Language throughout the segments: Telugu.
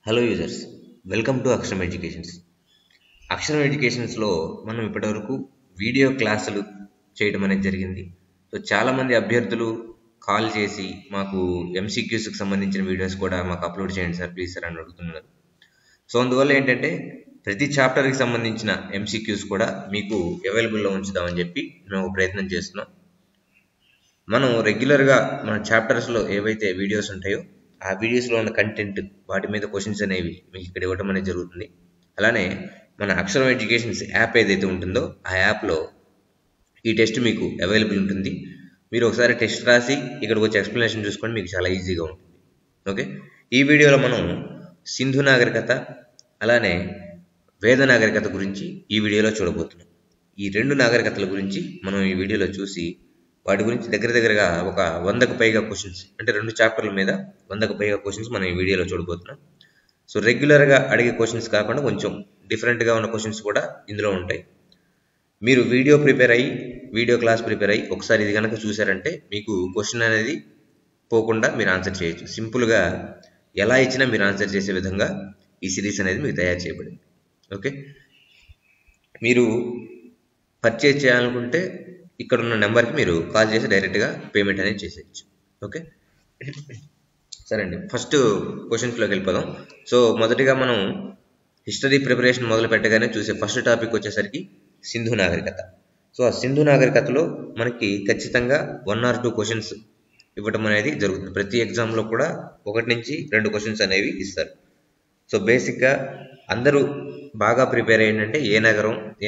హలో యూజర్స్, వెల్కమ్ టు అక్షరం ఎడ్యుకేషన్స్. అక్షరం ఎడ్యుకేషన్స్లో మనం ఇప్పటివరకు వీడియో క్లాసులు చేయడం అనేది జరిగింది. సో చాలామంది అభ్యర్థులు కాల్ చేసి మాకు ఎంసీక్యూస్కి సంబంధించిన వీడియోస్ కూడా మాకు అప్లోడ్ చేయండి సార్, ప్లీజ్ సార్ అని అడుగుతున్నారు. సో అందువల్ల ఏంటంటే ప్రతి చాప్టర్కి సంబంధించిన ఎంసీక్యూస్ కూడా మీకు అవైలబుల్లో ఉంచుదామని చెప్పి మేము ప్రయత్నం చేస్తున్నాం. మనం రెగ్యులర్గా మన చాప్టర్స్లో ఏవైతే వీడియోస్ ఉంటాయో ఆ వీడియోస్లో ఉన్న కంటెంట్, వాటి మీద క్వశ్చన్స్ అనేవి మీకు ఇక్కడ ఇవ్వడం అనేది జరుగుతుంది. అలానే మన అక్షరం ఎడ్యుకేషన్స్ యాప్ ఏదైతే ఉంటుందో ఆ యాప్లో ఈ టెస్ట్ మీకు అవైలబుల్ ఉంటుంది. మీరు ఒకసారి టెస్ట్ రాసి ఇక్కడికి వచ్చి ఎక్స్ప్లెనేషన్ చూసుకోండి, మీకు చాలా ఈజీగా ఉంటుంది. ఓకే, ఈ వీడియోలో మనం సింధు నాగరికత అలానే వేద నాగరికత గురించి ఈ వీడియోలో చూడబోతున్నాం. ఈ రెండు నాగరికతల గురించి మనం ఈ వీడియోలో చూసి వాటి గురించి దగ్గరగా ఒక 100కు పైగా క్వశ్చన్స్, అంటే రెండు చాప్టర్ల మీద 100కు పైగా క్వశ్చన్స్ మనం ఈ వీడియోలో చూడబోతున్నాం. సో రెగ్యులర్గా అడిగే క్వశ్చన్స్ కాకుండా కొంచెం డిఫరెంట్గా ఉన్న క్వశ్చన్స్ కూడా ఇందులో ఉంటాయి. మీరు వీడియో క్లాస్ ప్రిపేర్ అయ్యి ఒకసారి ఇది కనుక చూసారంటే మీకు క్వశ్చన్ అనేది పోకుండా మీరు ఆన్సర్ చేయొచ్చు. సింపుల్గా ఎలా ఇచ్చినా మీరు ఆన్సర్ చేసే విధంగా ఈ సిరీస్ అనేది మీకు తయారు చేయబడింది. ఓకే, మీరు పర్చేజ్ చేయాలనుకుంటే ఇక్కడ ఉన్న నెంబర్కి మీరు కాల్ చేసి డైరెక్ట్గా పేమెంట్ అనేది చేసేయచ్చు. ఓకే, సరే అండి, ఫస్ట్ క్వశ్చన్స్లోకి వెళ్ళిపోదాం. సో మొదటిగా మనం హిస్టరీ ప్రిపరేషన్ మొదలు పెట్టగానే చూసే ఫస్ట్ టాపిక్ వచ్చేసరికి సింధు నాగరికత. సో ఆ సింధు నాగరికతలో మనకి ఖచ్చితంగా 1 or 2 క్వశ్చన్స్ ఇవ్వడం అనేది జరుగుతుంది. ప్రతి ఎగ్జామ్లో కూడా 1 నుంచి 2 క్వశ్చన్స్ అనేవి ఇస్తారు. సో బేసిక్గా అందరూ బాగా ప్రిపేర్ అయ్యిందంటే ఏ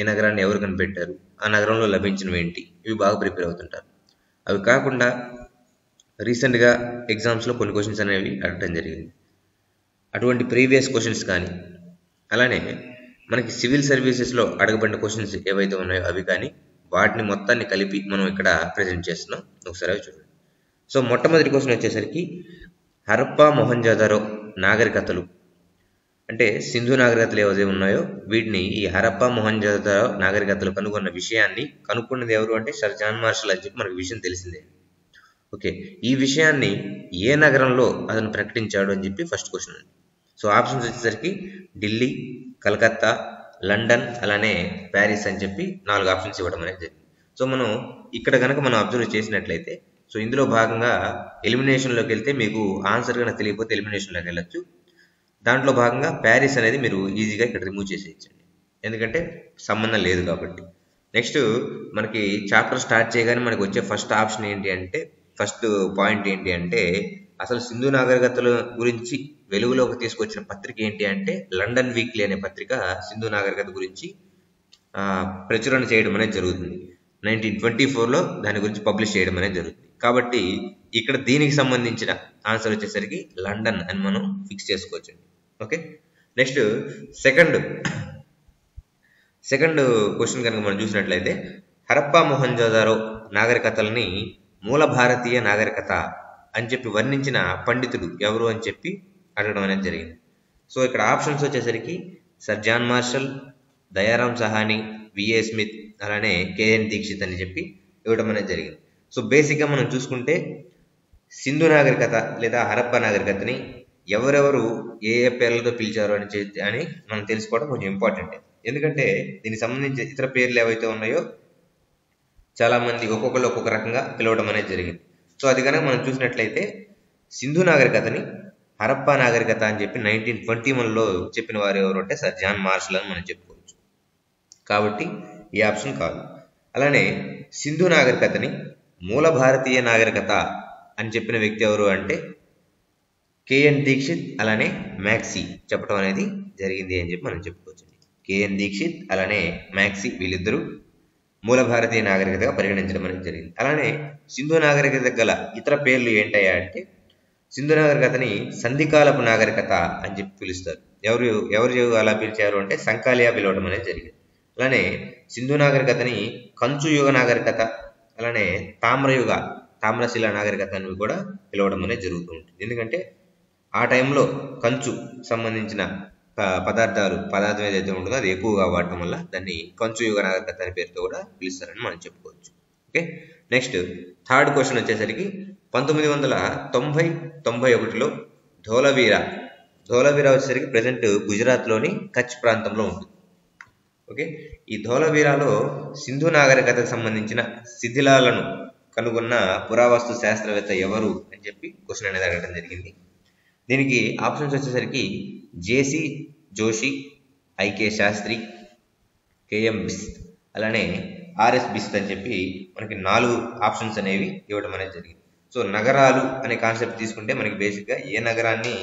నగరాన్ని ఎవరు కనిపెట్టారు, ఆ నగరంలో లభించినవి ఏంటి, ఇవి బాగా ప్రిపేర్ అవుతుంటారు. అవి కాకుండా రీసెంట్గా ఎగ్జామ్స్లో కొన్ని క్వశ్చన్స్ అనేవి అడగడం జరిగింది. అటువంటి ప్రీవియస్ క్వశ్చన్స్ కానీ, అలానే మనకి సివిల్ సర్వీసెస్లో అడగబడిన క్వశ్చన్స్ ఏవైతే ఉన్నాయో అవి కానీ, వాటిని మొత్తాన్ని కలిపి మనం ఇక్కడ ప్రజెంట్ చేస్తున్నాం. ఒకసారి అవి చూడండి. సో మొట్టమొదటి క్వశ్చన్ వచ్చేసరికి హరప్పా మొహంజోదారో నాగరికతలు, అంటే సింధు నాగరికతలు ఏవైతే ఉన్నాయో వీటిని ఈ హరప్పా మొహంజోదారో నాగరికతలు కనుగొన్న విషయాన్ని కనుక్కున్నది ఎవరు అంటే సర్ జాన్ మార్షల్ అని చెప్పి మనకు విషయం తెలిసిందే. ఓకే, ఈ విషయాన్ని ఏ నగరంలో అతను ప్రకటించాడు అని చెప్పి ఫస్ట్ క్వశ్చన్ అండి. సో ఆప్షన్స్ వచ్చేసరికి ఢిల్లీ, కలకత్తా, లండన్, అలానే ప్యారిస్ అని చెప్పి 4 ఆప్షన్స్ ఇవ్వడం అనేది జరిగింది. సో మనం ఇక్కడ కనుక మనం అబ్జర్వ్ చేసినట్లయితే, సో ఇందులో భాగంగా ఎలిమినేషన్లోకి వెళ్తే మీకు ఆన్సర్ కనుక తెలియకపోతే ఎలిమినేషన్లోకి వెళ్ళచ్చు. దాంట్లో భాగంగా ప్యారిస్ అనేది మీరు ఈజీగా ఇక్కడ రిమూవ్ చేసేయచ్చండి, ఎందుకంటే సంబంధం లేదు కాబట్టి. నెక్స్ట్ మనకి చాప్టర్ స్టార్ట్ చేయగానే మనకి వచ్చే ఫస్ట్ ఆప్షన్ ఏంటి అంటే, ఫస్ట్ పాయింట్ ఏంటి అంటే, అసలు సింధు నాగరికతల గురించి వెలుగులోకి తీసుకొచ్చిన పత్రిక ఏంటి అంటే లండన్ వీక్లీ అనే పత్రిక సింధు నాగరికత గురించి ప్రచురణ చేయడం అనేది జరుగుతుంది. 1924లో దాని గురించి పబ్లిష్ చేయడం అనేది జరుగుతుంది. కాబట్టి ఇక్కడ దీనికి సంబంధించిన ఆన్సర్ వచ్చేసరికి లండన్ అని మనం ఫిక్స్ చేసుకోవచ్చు. ఓకే, నెక్స్ట్ సెకండ్ క్వశ్చన్ కనుక మనం చూసినట్లయితే, హరప్పా మొహంజోదారో నాగరికతల్ని మూల భారతీయ నాగరికత అని చెప్పి వర్ణించిన పండితుడు ఎవరు అని చెప్పి అడగడం అనేది జరిగింది. సో ఇక్కడ ఆప్షన్స్ వచ్చేసరికి sir John Marshall, Dayaram Sahni, V A Smith, అలానే కేఎన్ దీక్షిత్ అని చెప్పి ఇవ్వడం అనేది జరిగింది. సో బేసిక్గా మనం చూసుకుంటే సింధు నాగరికత లేదా హరప్పా నాగరికతని ఎవరెవరు ఏ పేర్లతో పిలిచారు అని మనం తెలుసుకోవడం కొంచెం ఇంపార్టెంట్. ఎందుకంటే దీనికి సంబంధించి ఇతర పేర్లు ఏవైతే ఉన్నాయో చాలా మంది ఒక్కొక్కరు ఒక్కొక్క రకంగా పిలవడం అనేది జరిగింది. సో అది కనుక మనం చూసినట్లయితే సింధు నాగరికతని హరప్పా నాగరికత అని చెప్పి 1921లో చెప్పిన వారు ఎవరు అంటే సర్ జాన్ మార్షల్ అని మనం చెప్పుకోవచ్చు. కాబట్టి ఈ ఆప్షన్ కాదు. అలానే సింధు నాగరికతని మూల భారతీయ నాగరికత అని చెప్పిన వ్యక్తి ఎవరు అంటే కేఎన్ దీక్షిత్ అలానే మ్యాక్సీ చెప్పడం అనేది జరిగింది అని చెప్పి మనం చెప్పుకోవచ్చు. కేఎన్ దీక్షిత్ అలానే మ్యాక్సీ వీళ్ళిద్దరూ మూల భారతీయ నాగరికతగా పరిగణించడం అనేది జరిగింది. అలానే సింధు నాగరికత గల ఇతర పేర్లు ఏంటయ్యా అంటే, సింధు నాగరికతని సంధికాలపు నాగరికత అని చెప్పి పిలుస్తారు. ఎవరు అలా పిలిచారు అంటే సంకాలియా పిలవడం అనేది జరిగింది. అలానే సింధు నాగరికతని కంచు యుగ నాగరికత, అలానే తామ్రశిల నాగరికత అని కూడా పిలవడం అనేది జరుగుతూ ఉంటుంది. ఎందుకంటే ఆ టైంలో కంచు సంబంధించిన పదార్థం ఏదైతే ఉంటుందో అది ఎక్కువగా వాడటం వల్ల దాన్ని కంచు యుగ నాగరికత అనే పేరుతో కూడా పిలుస్తారని మనం చెప్పుకోవచ్చు. ఓకే, నెక్స్ట్ థర్డ్ క్వశ్చన్ వచ్చేసరికి 1990-91లో ధోలవీరా వచ్చేసరికి ప్రజెంట్ గుజరాత్లోని కచ్ ప్రాంతంలో ఉంటుంది. ఓకే, ఈ ధోలవీరాలో సింధు నాగరికతకు సంబంధించిన శిథిలాలను కనుగొన్న పురావస్తు శాస్త్రవేత్త ఎవరు అని చెప్పి క్వశ్చన్ అనేది అడగడం జరిగింది. దీనికి ఆప్షన్స్ వచ్చేసరికి జేసి జోషి, ఐకే శాస్త్రి, కేఎం బిస్త్, అలానే ఆర్ఎస్ బిస్త్ అని చెప్పి మనకి 4 ఆప్షన్స్ అనేవి ఇవ్వడం అనేది జరిగింది. సో నగరాలు అనే కాన్సెప్ట్ తీసుకుంటే మనకి బేసిక్గా ఏ నగరాన్ని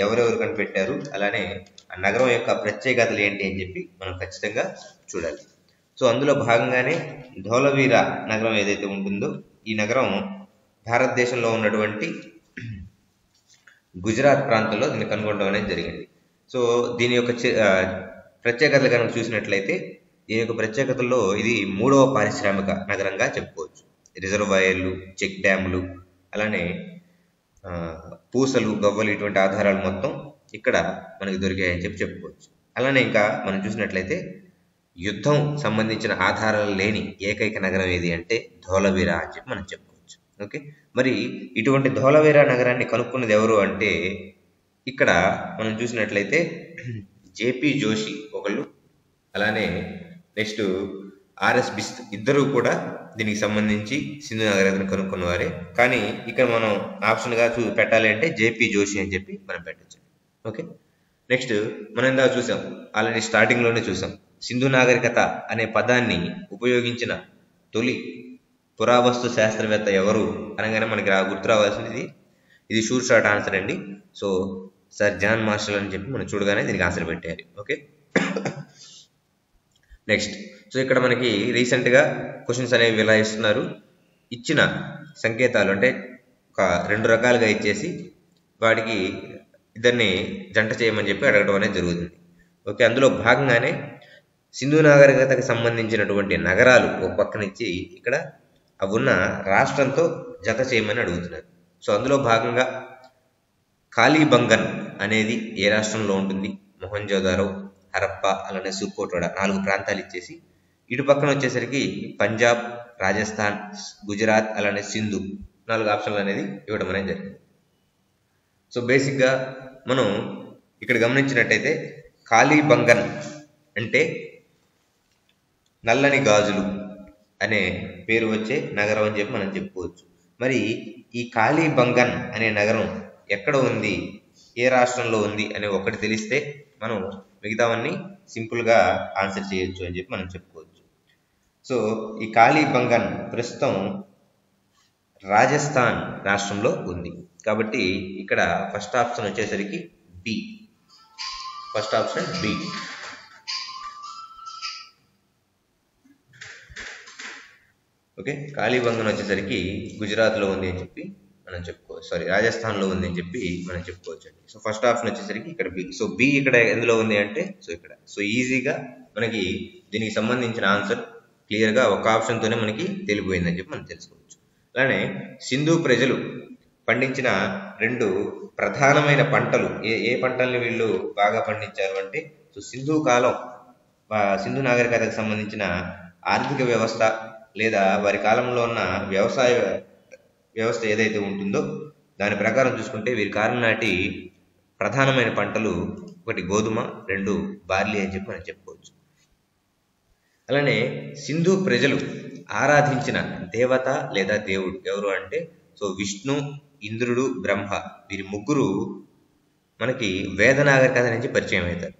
ఎవరెవరు కనిపెట్టారు, అలానే ఆ నగరం యొక్క ప్రత్యేకతలు ఏంటి అని చెప్పి మనం ఖచ్చితంగా చూడాలి. సో అందులో భాగంగానే ధోలవీరా నగరం ఏదైతే ఉంటుందో ఈ నగరం భారతదేశంలో ఉన్నటువంటి గుజరాత్ ప్రాంతంలో దీన్ని కనుగొనడం అనేది జరిగింది. సో దీని యొక్క ప్రత్యేకతలు కనుక చూసినట్లయితే దీని యొక్క ప్రత్యేకతల్లో ఇది 3వ పారిశ్రామిక నగరంగా చెప్పుకోవచ్చు. రిజర్వాయర్లు, చెక్ డ్యాములు, అలానే పూసలు, గవ్వలు ఇటువంటి ఆధారాలు మొత్తం ఇక్కడ మనకి దొరికాయని చెప్పి చెప్పుకోవచ్చు. అలానే ఇంకా మనం చూసినట్లయితే యుద్ధం సంబంధించిన ఆధారాలు లేని ఏకైక నగరం ఏది అంటే ధోలవీరా అని చెప్పి మనం చెప్పుకోవచ్చు. ఓకే, మరి ఇటువంటి ధోలవీరా నగరాన్ని కనుక్కున్నది ఎవరు అంటే ఇక్కడ మనం చూసినట్లయితే జేపీ జోషి ఒకళ్ళు, అలానే నెక్స్ట్ ఆర్ఎస్ బిస్త్, ఇద్దరు కూడా దీనికి సంబంధించి సింధు నాగరికతను కనుక్కున్నవారే. కానీ ఇక్కడ మనం ఆప్షన్గా పెట్టాలి అంటే జేపీ జోషి అని చెప్పి మనం పెట్టచ్చు. ఓకే, నెక్స్ట్ మనం ఇందాక చూసాం, ఆల్రెడీ స్టార్టింగ్లోనే చూసాం, సింధు నాగరికత అనే పదాన్ని ఉపయోగించిన తొలి పురావస్తు శాస్త్రవేత్త ఎవరు అనగానే మనకి గుర్తు రావాల్సింది ఇది షూర్ షార్ట్ ఆన్సర్ అండి. సో సర్ జాన్ మార్షల్ అని చెప్పి మనం చూడగానే దీనికి ఆన్సర్ పెట్టారు. ఓకే, నెక్స్ట్ సో ఇక్కడ మనకి రీసెంట్గా క్వశ్చన్స్ అనేవి ఇలా ఇస్తున్నారు. ఇచ్చిన సంకేతాలు అంటే ఒక 2 రకాలుగా ఇచ్చేసి వాటికి ఇద్దరిని జంట చేయమని చెప్పి అడగడం అనేది జరుగుతుంది. ఓకే, అందులో భాగంగానే సింధు నాగరికతకు సంబంధించినటువంటి నగరాలు ఒక పక్కనిచ్చి ఇక్కడ అవి ఉన్న రాష్ట్రంతో జత చేయమని అడుగుతున్నారు. సో అందులో భాగంగా కాళీబంగన్ అనేది ఏ రాష్ట్రంలో ఉంటుంది, మొహంజోదారో, హరప్ప, అలానే సుర్కోట్వాడ 4 ప్రాంతాలు ఇచ్చేసి ఇటు పక్కన వచ్చేసరికి పంజాబ్, రాజస్థాన్, గుజరాత్, అలానే సింధు 4 ఆప్షన్లు అనేది ఇవ్వడం అనేది జరిగింది. సో బేసిక్గా మనం ఇక్కడ గమనించినట్టయితే కాళీబంగన్ అంటే నల్లని గాజులు అనే పేరు వచ్చే నగరం అని చెప్పి మనం చెప్పుకోవచ్చు. మరి ఈ కాళీబంగన్ అనే నగరం ఎక్కడ ఉంది, ఏ రాష్ట్రంలో ఉంది అనే ఒకటి తెలిస్తే మనం మిగతావన్నీ సింపుల్గా ఆన్సర్ చేయొచ్చు అని చెప్పి మనం చెప్పుకోవచ్చు. సో ఈ కాళీబంగన్ ప్రస్తుతం రాజస్థాన్ రాష్ట్రంలో ఉంది. కాబట్టి ఇక్కడ ఫస్ట్ ఆప్షన్ వచ్చేసరికి B. First option B. Okay, Kalibangan వచ్చేసరికి గుజరాత్లో ఉంది అని చెప్పి మనం చెప్పుకోవచ్చు, రాజస్థాన్లో ఉంది అని చెప్పి మనం చెప్పుకోవచ్చు అండి. సో ఫస్ట్ ఆప్షన్ వచ్చేసరికి ఇక్కడ బి. సో బి ఇక్కడ ఎందులో ఉంది అంటే ఇక్కడ. సో ఈజీగా మనకి దీనికి సంబంధించిన ఆన్సర్ క్లియర్గా ఒక ఆప్షన్తోనే మనకి తెలిపోయిందని చెప్పి మనం తెలుసుకోవచ్చు. అలానే సింధు ప్రజలు పండించిన 2 ప్రధానమైన పంటలు ఏ పంటల్ని వీళ్ళు బాగా పండించారు అంటే సో సింధు నాగరికతకు సంబంధించిన ఆర్థిక వ్యవస్థ లేదా వారి కాలంలో ఉన్న వ్యవసాయ వ్యవస్థ ఏదైతే ఉంటుందో దాని ప్రకారం చూసుకుంటే వీరి కాలం నాటి ప్రధానమైన పంటలు 1 గోధుమ, 2 బార్లీ అని చెప్పి మనం చెప్పుకోవచ్చు. అలానే సింధు ప్రజలు ఆరాధించిన దేవత లేదా దేవుడు ఎవరు అంటే సో విష్ణు, ఇంద్రుడు, బ్రహ్మ, వీరి ముగ్గురు మనకి వేద నాగరికత నుంచి పరిచయం అవుతారు.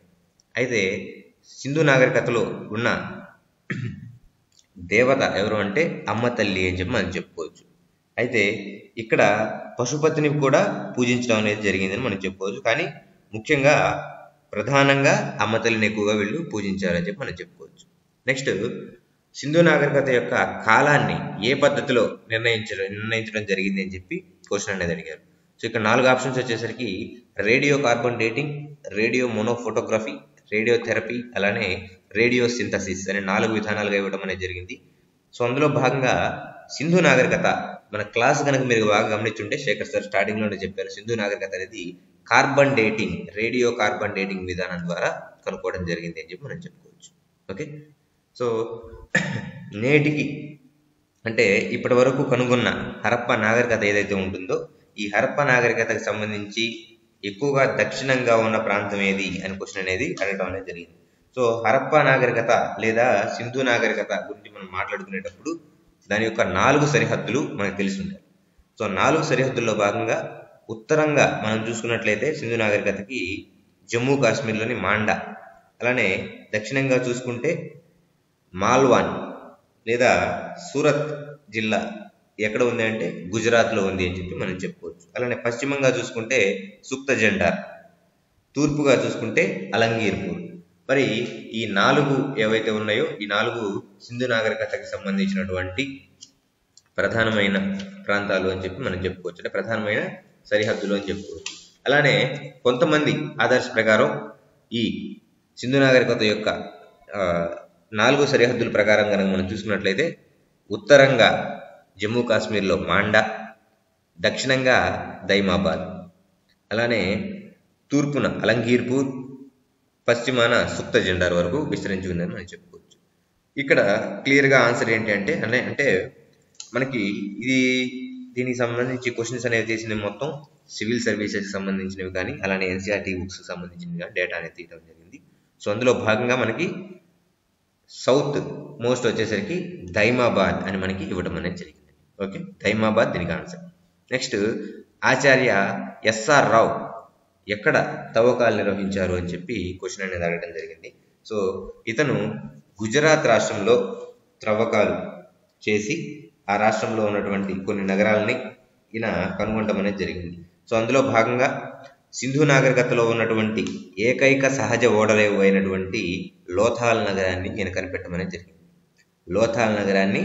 అయితే సింధు నాగరికతలో ఉన్న దేవత ఎవరు అంటే అమ్మ తల్లి అని చెప్పి మనం చెప్పుకోవచ్చు. అయితే ఇక్కడ పశుపతిని కూడా పూజించడం అనేది జరిగిందని మనం చెప్పుకోవచ్చు. కానీ ముఖ్యంగా ప్రధానంగా అమ్మ తల్లిని ఎక్కువగా వీళ్ళు పూజించారని చెప్పి మనం చెప్పుకోవచ్చు. నెక్స్ట్ సింధు నాగరికత యొక్క కాలాన్ని ఏ పద్ధతిలో నిర్ణయించడం జరిగింది అని చెప్పి క్వశ్చన్ అనేది అడిగారు. సో ఇక్కడ 4 ఆప్షన్స్ వచ్చేసరికి radio carbon dating, radio monophotography, radio therapy, అలానే రేడియో సింథసిస్ అనే 4 విధానాలుగా ఇవ్వడం అనేది జరిగింది. సో అందులో భాగంగా సింధు నాగరికత మన క్లాస్ కనుక మీరు బాగా గమనించుంటే శేఖర్ సార్ స్టార్టింగ్లోనే చెప్పారు, సింధు నాగరికత అనేది carbon dating, radio carbon dating విధానం ద్వారా కనుక్కోవడం జరిగింది అని చెప్పి మనం చెప్పుకోవచ్చు. ఓకే, సో నేటికి అంటే ఇప్పటి వరకు కనుగొన్న హరప్ప నాగరికత ఏదైతే ఉంటుందో ఈ హరప్ప నాగరికతకు సంబంధించి ఎక్కువగా దక్షిణంగా ఉన్న ప్రాంతం ఏది అని క్వశ్చన్ అనేది అడగడం అనేది జరిగింది. సో హరప్పా నాగరికత లేదా సింధు నాగరికత గురించి మనం మాట్లాడుకునేటప్పుడు దాని యొక్క 4 సరిహద్దులు మనకు తెలిసి ఉండాలి. సో 4 సరిహద్దుల్లో భాగంగా ఉత్తరంగా మనం చూసుకున్నట్లయితే సింధు నాగరికతకి జమ్మూ కాశ్మీర్లోని మాండా, అలానే దక్షిణంగా చూసుకుంటే మాల్వాన్ లేదా సూరత్ జిల్లా ఎక్కడ ఉంది అంటే గుజరాత్లో ఉంది అని చెప్పి మనం చెప్పుకోవచ్చు. అలానే పశ్చిమంగా చూసుకుంటే సుక్త జెండార్, తూర్పుగా చూసుకుంటే అలంగీర్పూర్. మరి ఈ 4 ఏవైతే ఉన్నాయో ఈ 4 సింధు నాగరికతకి సంబంధించినటువంటి ప్రధానమైన ప్రాంతాలు అని చెప్పి మనం చెప్పుకోవచ్చు, అంటే ప్రధానమైన సరిహద్దులు అని చెప్పుకోవచ్చు. అలానే కొంతమంది ఆదర్శ ప్రకారం ఈ సింధు నాగరికత యొక్క 4 సరిహద్దుల ప్రకారం కనుక మనం చూసుకున్నట్లయితే ఉత్తరంగా జమ్మూ కాశ్మీర్లో మాండా, దక్షిణంగా దైమాబాద్, అలానే తూర్పున అలంగీర్పూర్, పశ్చిమాన సుక్త జెండార్ వరకు విస్తరించి ఉందని మనం చెప్పుకోవచ్చు. ఇక్కడ క్లియర్గా ఆన్సర్ ఏంటి అంటే అంటే మనకి దీనికి సంబంధించి క్వశ్చన్స్ అనేవి చేసినవి మొత్తం సివిల్ సర్వీసెస్ సంబంధించినవి కానీ అలానే ఎన్సీఆర్టీ బుక్స్ సంబంధించినవి కానీ డేటా అనేది తీయడం జరిగింది. సో అందులో భాగంగా మనకి సౌత్ మోస్ట్ వచ్చేసరికి దైమాబాద్ అని మనకి ఇవ్వడం అనేది జరిగింది. ఓకే, దైమాబాద్ దీనికి ఆన్సర్. నెక్స్ట్ ఆచార్య ఎస్ఆర్ రావు ఎక్కడ తవ్వకాలు నిర్వహించారు అని చెప్పి క్వశ్చన్ అనేది అడగడం జరిగింది. సో ఇతను గుజరాత్ రాష్ట్రంలో త్రవ్వకాలు చేసి ఆ రాష్ట్రంలో ఉన్నటువంటి కొన్ని నగరాలని ఈయన కనుగొనడం అనేది జరిగింది. సో అందులో భాగంగా సింధు నాగరికతలో ఉన్నటువంటి ఏకైక సహజ ఓడరేవు అయినటువంటి లోథాల్ నగరాన్ని ఈయన కనిపెట్టడం జరిగింది. లోథాల్ నగరాన్ని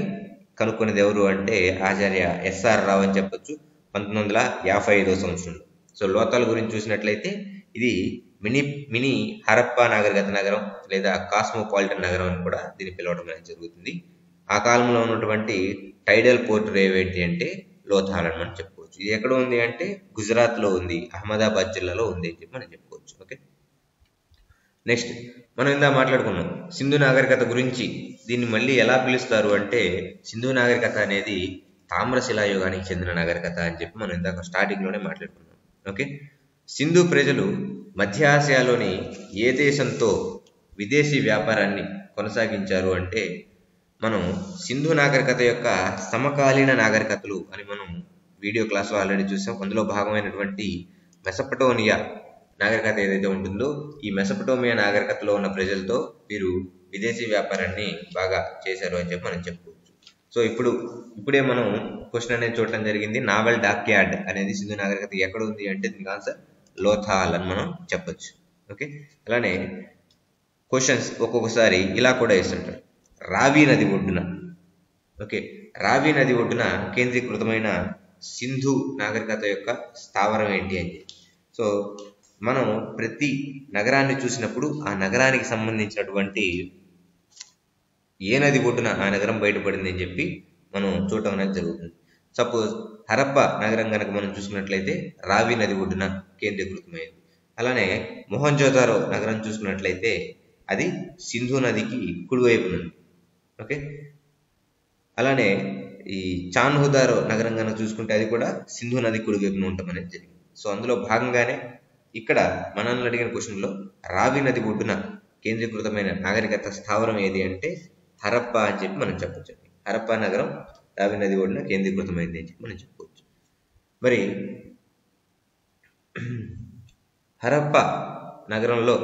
కనుక్కునేది ఎవరు అంటే ఆచార్య ఎస్ఆర్ రావు అని చెప్పొచ్చు, 1955 సంవత్సరంలో. సో లోథాల్ గురించి చూసినట్లయితే ఇది మినీ హరప్పా నాగరికత నగరం లేదా కాస్మోపాలిటన్ నగరం అని కూడా దీన్ని పిలవడం అనేది జరుగుతుంది. ఆ కాలంలో ఉన్నటువంటి టైడల్ పోర్ట్ రేవ్ ఏంటి అంటే లోథాల్ అని మనం చెప్పుకోవచ్చు. ఇది ఎక్కడ ఉంది అంటే గుజరాత్లో ఉంది, అహ్మదాబాద్ జిల్లాలో ఉంది అని చెప్పి మనం చెప్పుకోవచ్చు. ఓకే, నెక్స్ట్ మనం ఇందా మాట్లాడుకున్నాం సింధు నాగరికత గురించి. దీన్ని మళ్ళీ ఎలా పిలుస్తారు అంటే సింధు నాగరికత అనేది తామ్రశిలాయుగానికి చెందిన నాగరికత అని చెప్పి మనం ఇందాక స్టార్టింగ్లోనే మాట్లాడుకున్నాం. ఓకే, సింధు ప్రజలు మధ్య ఆసియాలోని ఏ దేశంతో విదేశీ వ్యాపారాన్ని కొనసాగించారు అంటే మనం సింధు నాగరికత యొక్క సమకాలీన నాగరికతలు అని మనం వీడియో క్లాస్లో ఆల్రెడీ చూసాం. అందులో భాగమైనటువంటి మెసపటోమియా నాగరికత ఏదైతే ఉంటుందో ఈ మెసపటోమియా నాగరికతలో ఉన్న ప్రజలతో వీరు విదేశీ వ్యాపారాన్ని బాగా చేశారు అని చెప్పి మనం చెప్పుకోవచ్చు. సో ఇప్పుడే మనం క్వశ్చన్ అనేది చూడటం జరిగింది. నావల్ డాక్యార్డ్ అనేది సింధు నాగరికత ఎక్కడ ఉంది అంటే దీనికి ఆన్సర్ లోథాల్ అని మనం చెప్పొచ్చు. ఓకే, అలానే క్వశ్చన్స్ ఒక్కొక్కసారి ఇలా కూడా ఇస్తుంటారు, రావి నది ఒడ్డున. ఓకే, రావి నది ఒడ్డున కేంద్రీకృతమైన సింధు నాగరికత యొక్క స్థావరం ఏంటి అని. సో మనం ప్రతి నగరాన్ని చూసినప్పుడు ఆ నగరానికి సంబంధించినటువంటి ఏ నది ఒడ్డున ఆ నగరం బయటపడింది అని చెప్పి మనం చూడటం అనేది జరుగుతుంది. సపోజ్ హరప్ప నగరం కనుక మనం చూసుకున్నట్లయితే రావి నది ఒడ్డున కేంద్రీకృతమైంది. అలానే మొహంజోదారో నగరం చూసుకున్నట్లయితే అది సింధు నదికి కుడివైపు ఉంది. ఓకే, అలానే ఈ చాన్హుదారో నగరం కనుక చూసుకుంటే అది కూడా సింధు నది కుడివైపున ఉండటం అనేది జరిగింది. సో అందులో భాగంగానే ఇక్కడ మనల్ని అడిగిన క్వశ్చన్లో రావి నది ఒడ్డున కేంద్రీకృతమైన నాగరికత స్థావరం ఏది అంటే హరప్ప అని చెప్పి మనం చెప్పొచ్చు. హరప్ప నగరం రావి నది ఒడ్డున కేంద్రీకృతమైంది అని చెప్పి మనం చెప్పుకోవచ్చు. మరి హరప్ప నగరంలో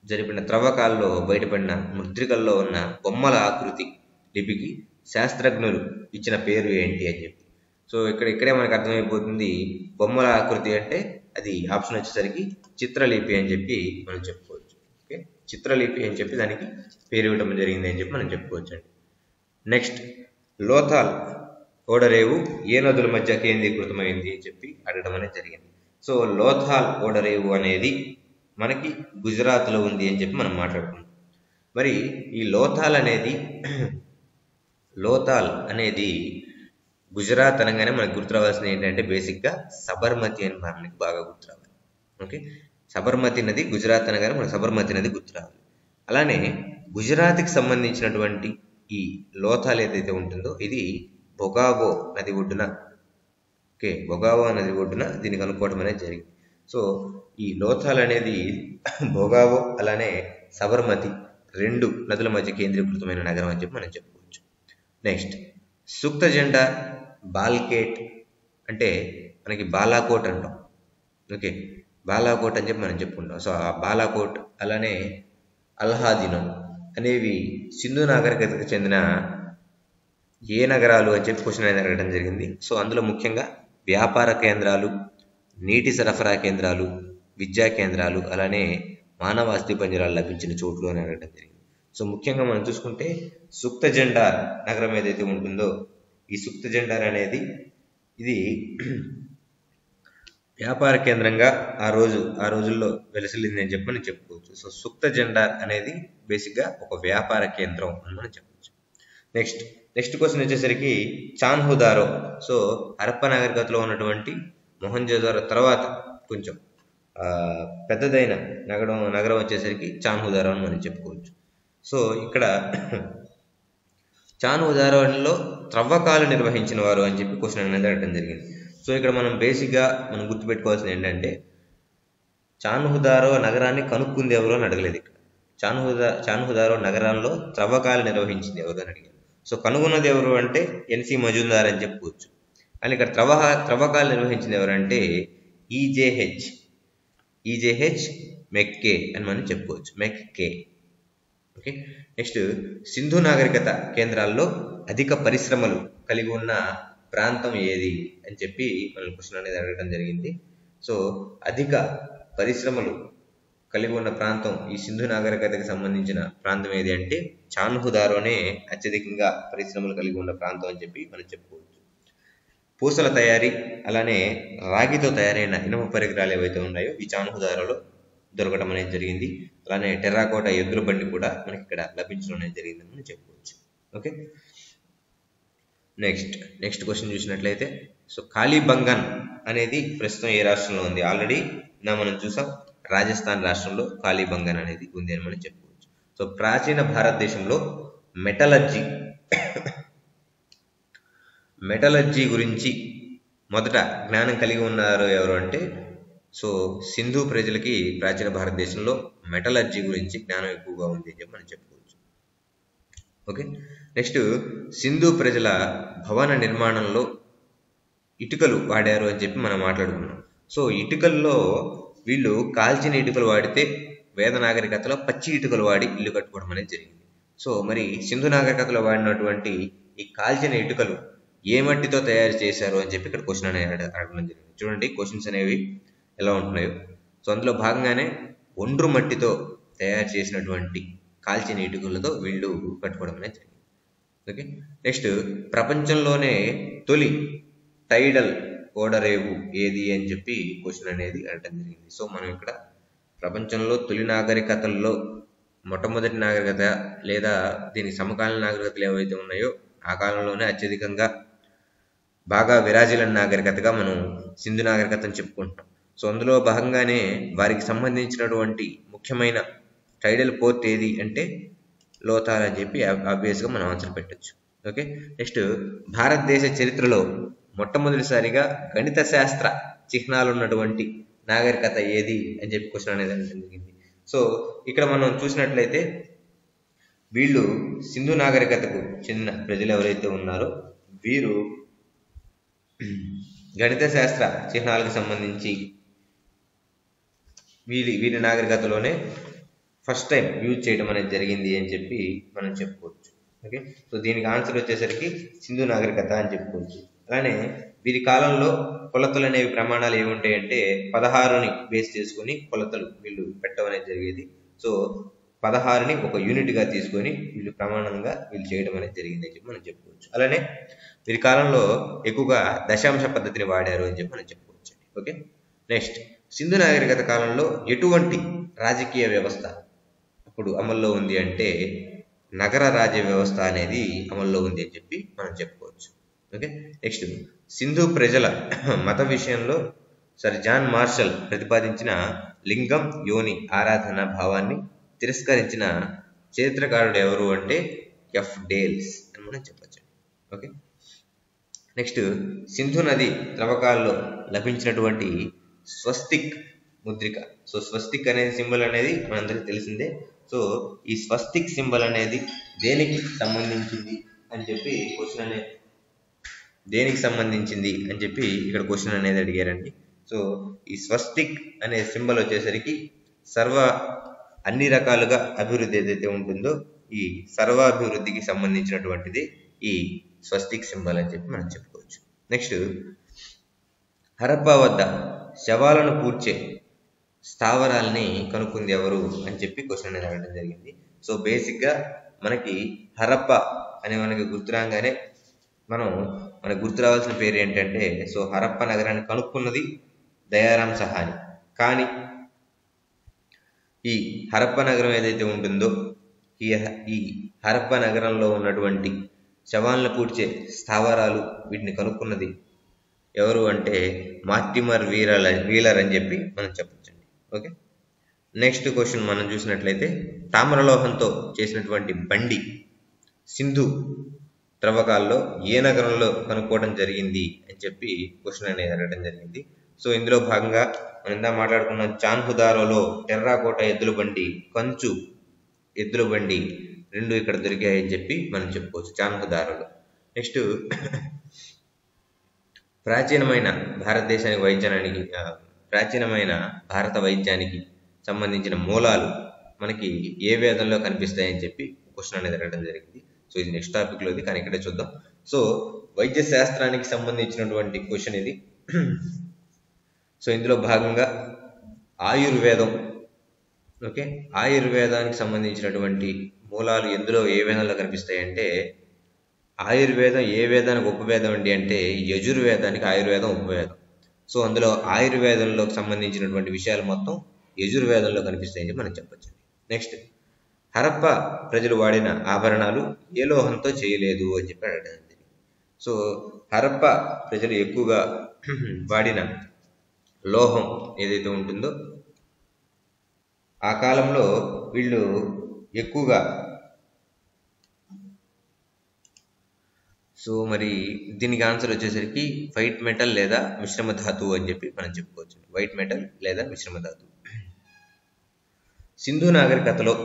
జరిపిన త్రవ్వకాల్లో బయటపడిన ముద్రికల్లో ఉన్న బొమ్మల ఆకృతి లిపికి శాస్త్రజ్ఞులు ఇచ్చిన పేరు ఏంటి అని చెప్పి. సో ఇక్కడే మనకు అర్థమైపోతుంది, బొమ్మల ఆకృతి అంటే అది ఆప్షన్ వచ్చేసరికి చిత్రలిపి అని చెప్పి మనం చెప్పుకోవచ్చు. ఓకే, చిత్రలిపి అని చెప్పి దానికి పేరు ఇవ్వడం జరిగింది అని చెప్పి మనం చెప్పుకోవచ్చు అండి. నెక్స్ట్ లోథాల్ ఓడరేవు ఏ నదుల మధ్య కేంద్రీకృతమైంది అని చెప్పి అడగడం అనేది జరిగింది. సో లోథాల్ ఓడరేవు అనేది మనకి గుజరాత్లో ఉంది అని చెప్పి మనం మాట్లాడుకున్నాం. మరి ఈ లోథాల్ అనేది గుజరాత్ అనగానే మనకు గుర్తు రావాల్సింది ఏంటంటే బేసిక్గా సబర్మతి అని మనకి బాగా గుర్తు రావాలి. ఓకే, సబర్మతి నది గుజరాత్ అనగానే మనకు సబర్మతి నది గుర్తు రావాలి. అలానే గుజరాత్కి సంబంధించినటువంటి ఈ లోథాల్ ఏదైతే ఉంటుందో ఇది బొగావో నది ఒడ్డున. ఓకే, బొగావో నది ఒడ్డున దీన్ని కనుక్కోవడం అనేది జరిగింది. సో ఈ లోథాల్ అనేది భోగావో అలానే సబర్మతి 2 నదుల మధ్య కేంద్రీకృతమైన నగరం అని చెప్పి మనం చెప్పుకోవచ్చు. నెక్స్ట్ సుక్త జెండా బాల్కేట్ అంటే మనకి బాలాకోట్ అంటాం. ఓకే, బాలాకోట్ అని చెప్పి మనం చెప్పుకుంటాం. సో ఆ బాలాకోట్ అలానే అల్హాదినో అనేవి సింధు నాగరికతకు చెందిన ఏ నగరాలు అని చెప్పి క్వశ్చన్ అనేది అడగడం జరిగింది. సో అందులో ముఖ్యంగా వ్యాపార కేంద్రాలు, నీటి సరఫరా కేంద్రాలు, విద్యా కేంద్రాలు అలానే మానవ అస్థిపంజరాలు లభించిన చోట్లు అని అడగడం జరిగింది. సో ముఖ్యంగా మనం చూసుకుంటే సుక్త జెండార్ నగరం ఏదైతే ఉంటుందో ఈ సుక్త జెండార్ అనేది ఇది వ్యాపార కేంద్రంగా ఆ రోజుల్లో వెలసిల్లింది అని చెప్పి మనం చెప్పుకోవచ్చు. సో సుక్త జెండార్ అనేది బేసిక్గా ఒక వ్యాపార కేంద్రం అని మనం చెప్పవచ్చు. నెక్స్ట్ క్వశ్చన్ వచ్చేసరికి చాన్హుదారో. సో హరప్ప నాగరికతలో ఉన్నటువంటి మొహంజోదారో తర్వాత కొంచెం పెద్దదైన నగరం వచ్చేసరికి చాన్హుదారో అని మనం చెప్పుకోవచ్చు. సో ఇక్కడ చాన్హుదారోలో త్రవ్వకాలు నిర్వహించిన వారు అని చెప్పి క్వశ్చన్ అనేది అడగడం జరిగింది. సో ఇక్కడ మనం బేసిక్గా మనం గుర్తుపెట్టుకోవాల్సింది ఏంటంటే చాన్హుదారో నగరాన్ని కనుక్కుంది ఎవరు అని అడగలేదు. ఇక్కడ చాన్హుదారో నగరాల్లో త్రవ్వకాలు నిర్వహించింది ఎవరు అని అడిగారు. సో కనుగొన్నది ఎవరు అంటే ఎన్సి మజుందార్ అని చెప్పుకోవచ్చు. కానీ ఇక్కడ త్రవ్వకాలు నిర్వహించింది ఎవరంటే ఈజేహెచ్ మెక్కే అని మనం చెప్పుకోవచ్చు. మెక్కే. ఓకే, నెక్స్ట్ సింధు నాగరికత కేంద్రాల్లో అధిక పరిశ్రమలు కలిగి ఉన్న ప్రాంతం ఏది అని చెప్పి మనం క్వశ్చన్ అనేది అడగడం జరిగింది. సో అధిక పరిశ్రమలు కలిగి ఉన్న ప్రాంతం ఈ సింధు నాగరికతకి సంబంధించిన ప్రాంతం ఏది అంటే చాన్హుదారోనే అత్యధికంగా పరిశ్రమలు కలిగి ఉన్న ప్రాంతం అని చెప్పి మనం చెప్పుకోవచ్చు. పూసల తయారీ అలానే రాగితో తయారైన ఇనుప పరికరాలు ఏవైతే ఉన్నాయో ఈ చాన్హుదారోలో దొరకడం అనేది జరిగింది. అలానే టెర్రాకోట ఎద్దుల బండి కూడా మనకి ఇక్కడ లభించడం అనేది జరిగిందని మనం చెప్పుకోవచ్చు. ఓకే, నెక్స్ట్ క్వశ్చన్ చూసినట్లయితే సో కాళీబంగన్ అనేది ప్రస్తుతం ఏ రాష్ట్రంలో ఉంది? ఆల్రెడీ మనం చూసాం, రాజస్థాన్ రాష్ట్రంలో కాళీబంగన్ అనేది ఉంది అని మనం చెప్పుకోవచ్చు. సో ప్రాచీన భారతదేశంలో మెటలర్జీ గురించి మొదట జ్ఞానం కలిగి ఉన్నారు ఎవరు అంటే సో సింధు ప్రజలకి ప్రాచీన భారతదేశంలో మెటలర్జీ గురించి జ్ఞానం ఎక్కువగా ఉంది అని చెప్పి మనం చెప్పుకోవచ్చు. ఓకే, నెక్స్ట్ సింధు ప్రజల భవన నిర్మాణంలో ఇటుకలు వాడారు అని చెప్పి మనం మాట్లాడుకున్నాం. సో ఇటుకల్లో వీళ్ళు కాల్చిన ఇటుకలు వాడితే వేద నాగరికతలో పచ్చి ఇటుకలు వాడి ఇల్లు కట్టుకోవడం అనేది జరిగింది. సో మరి సింధు నాగరికతలో వాడినటువంటి ఈ కాల్చిన ఇటుకలు ఏ మట్టితో తయారు చేశారు అని చెప్పి ఇక్కడ క్వశ్చన్ అనేది అడగడం జరిగింది. చూడండి క్వశ్చన్స్ అనేవి ఎలా ఉంటున్నాయో. సో అందులో భాగంగానే ఒండ్రు మట్టితో తయారు చేసినటువంటి కాల్చిన ఇటుకలతో వీళ్ళు కట్టుకోవడం అనేది జరిగింది. ఓకే, నెక్స్ట్ ప్రపంచంలోనే తొలి టైడల్ ఓడరేవు ఏది అని చెప్పి క్వశ్చన్ అనేది అడగడం జరిగింది. సో మనం ఇక్కడ ప్రపంచంలో తొలి నాగరికతల్లో మొట్టమొదటి నాగరికత లేదా దీని సమకాలీన నాగరికతలు ఏవైతే ఉన్నాయో ఆ కాలంలోనే అత్యధికంగా బాగా విరాజిల్లిన నాగరికతగా మనం సింధు నాగరికతను చెప్పుకుంటున్నాం. సో అందులో భాగంగానే వారికి సంబంధించినటువంటి ముఖ్యమైన టైడల్ పోర్ట్ ఏది అంటే లోథాల్ అని చెప్పి ఆబ్వియస్గా మనం ఆన్సర్ పెట్టచ్చు. ఓకే, నెక్స్ట్ భారతదేశ చరిత్రలో మొట్టమొదటిసారిగా గణిత శాస్త్ర చిహ్నాలు ఉన్నటువంటి నాగరికత ఏది అని చెప్పి క్వశ్చన్ అనేది జరిగింది. సో ఇక్కడ మనం చూసినట్లయితే వీళ్ళు సింధు నాగరికతకు చెందిన ప్రజలు ఎవరైతే ఉన్నారో వీరు గణిత శాస్త్ర చిహ్నాలకు సంబంధించి వీరి నాగరికతలోనే ఫస్ట్ టైం యూజ్ చేయడం అనేది జరిగింది అని చెప్పి మనం చెప్పుకోవచ్చు. ఓకే, సో దీనికి ఆన్సర్ వచ్చేసరికి సింధు నాగరికత అని చెప్పుకోవచ్చు. అలానే వీరి కాలంలో కొలతలు అనేవి ప్రమాణాలు ఏముంటాయంటే 16ని బేస్ చేసుకుని కొలతలు వీళ్ళు పెట్టడం అనేది జరిగేది. సో 16ని ఒక యూనిట్గా తీసుకొని వీళ్ళు ప్రమాణంగా వీళ్ళు చేయడం అనేది జరిగింది అని చెప్పి మనం చెప్పుకోవచ్చు. అలానే వీరి కాలంలో ఎక్కువగా దశాంశ పద్ధతిని వాడారు అని చెప్పి మనం చెప్పుకోవచ్చు. ఓకే, నెక్స్ట్ సింధు నాగరికత కాలంలో ఎటువంటి రాజకీయ వ్యవస్థ అప్పుడు అమల్లో ఉంది అంటే నగర రాజ్య వ్యవస్థ అనేది అమల్లో ఉంది అని చెప్పి మనం చెప్పుకోవచ్చు. ఓకే, నెక్స్ట్ సింధు ప్రజల మత విషయంలో సర్ జాన్ మార్షల్ ప్రతిపాదించిన లింగం యోని ఆరాధన భావాన్ని తిరస్కరించిన చరిత్రకారుడు ఎవరు అంటే ఎఫ్ డేల్స్ అని మనం చెప్పచ్చు. ఓకే, నెక్స్ట్ సింధు నది త్రవ్వకాల్లో లభించినటువంటి స్వస్తిక్ ముద్రిక. సో స్వస్తిక్ అనేది సింబల్ అనేది మనందరికీ తెలిసిందే. సో ఈ స్వస్తిక్ సింబల్ అనేది దేనికి సంబంధించింది అని చెప్పి ఇక్కడ క్వశ్చన్ అనేది అడిగారండి. సో ఈ స్వస్తిక్ అనే సింబల్ వచ్చేసరికి అన్ని రకాలుగా అభివృద్ధి ఏదైతే ఉంటుందో ఈ సర్వాభివృద్ధికి సంబంధించినటువంటిది ఈ స్వస్తిక్ సింబల్ అని చెప్పి మనం చెప్పుకోవచ్చు. నెక్స్ట్, హరప్పా వద్ద శవాలను పూడ్చే స్థావరాల్ని కనుక్కుంది ఎవరు అని చెప్పి క్వశ్చన్ అనేది అడగడం జరిగింది. సో బేసిక్గా మనకి హరప్పా అనే మనకి గుర్తురాగానే మనకు గుర్తు రావాల్సిన పేరు ఏంటంటే, సో హరప్పా నగరాన్ని కనుక్కున్నది దయారాం సహాని. కానీ ఈ హరప్పా నగరం ఏదైతే ఉంటుందో ఈ హరప్పా నగరంలో ఉన్నటువంటి శవాలను పూడ్చే స్థావరాలు వీటిని కనుక్కున్నది ఎవరు అంటే మార్టిమర్ వీలర్ అని చెప్పి మనం చెప్పొచ్చండి. ఓకే, నెక్స్ట్ క్వశ్చన్ మనం చూసినట్లయితే, తామ్రలోహంతో చేసినటువంటి బండి సింధు త్రవ్వకాల్లో ఏ నగరంలో కనుక్కోవడం జరిగింది అని చెప్పి క్వశ్చన్ అనేది అడగడం జరిగింది. సో ఇందులో భాగంగా మనం ఇందా మాట్లాడుకున్న చాన్హుదారోలో టెర్రాకోట ఎద్దుల బండి, కంచు ఎద్దుల బండి రెండు ఇక్కడ దొరికాయి అని చెప్పి మనం చెప్పుకోవచ్చు చాన్హుదారోలో. నెక్స్ట్, ప్రాచీనమైన భారత వైద్యానికి సంబంధించిన మూలాలు మనకి ఏ వేదంలో కనిపిస్తాయని చెప్పి క్వశ్చన్ అనేది అడగడం జరిగింది. సో ఇది నెక్స్ట్ టాపిక్లోది, కానీ ఇక్కడే చూద్దాం. సో వైద్య శాస్త్రానికి సంబంధించినటువంటి క్వశ్చన్ ఇది. సో ఇందులో భాగంగా ఆయుర్వేదం, ఓకే, ఆయుర్వేదానికి సంబంధించినటువంటి మూలాలు ఎందులో ఏ వేదంలో కనిపిస్తాయంటే, ఆయుర్వేదం ఏ వేదానికి ఉపవేదం అండి అంటే యజుర్వేదానికి ఆయుర్వేదం ఉపవేదం. సో అందులో ఆయుర్వేదంలోకి సంబంధించినటువంటి విషయాలు మొత్తం యజుర్వేదంలో కనిపిస్తాయని మనం చెప్పచ్చు. నెక్స్ట్, హరప్పా ప్రజలు వాడిన ఆభరణాలు ఏ లోహంతో చేయలేదు అని చెప్పి అడగడం. సో హరప్పా ప్రజలు ఎక్కువగా వాడిన లోహం ఏదైతే ఉంటుందో ఆ కాలంలో వీళ్ళు ఎక్కువగా, సో మరి దీనికి ఆన్సర్ వచ్చేసరికి వైట్ మెటల్ లేదా మిశ్రమ ధాతువు అని చెప్పి మనం చెప్పుకోవచ్చు. వైట్ మెటల్ లేదా మిశ్రమ ధాతువు. సింధు నాగరికతలో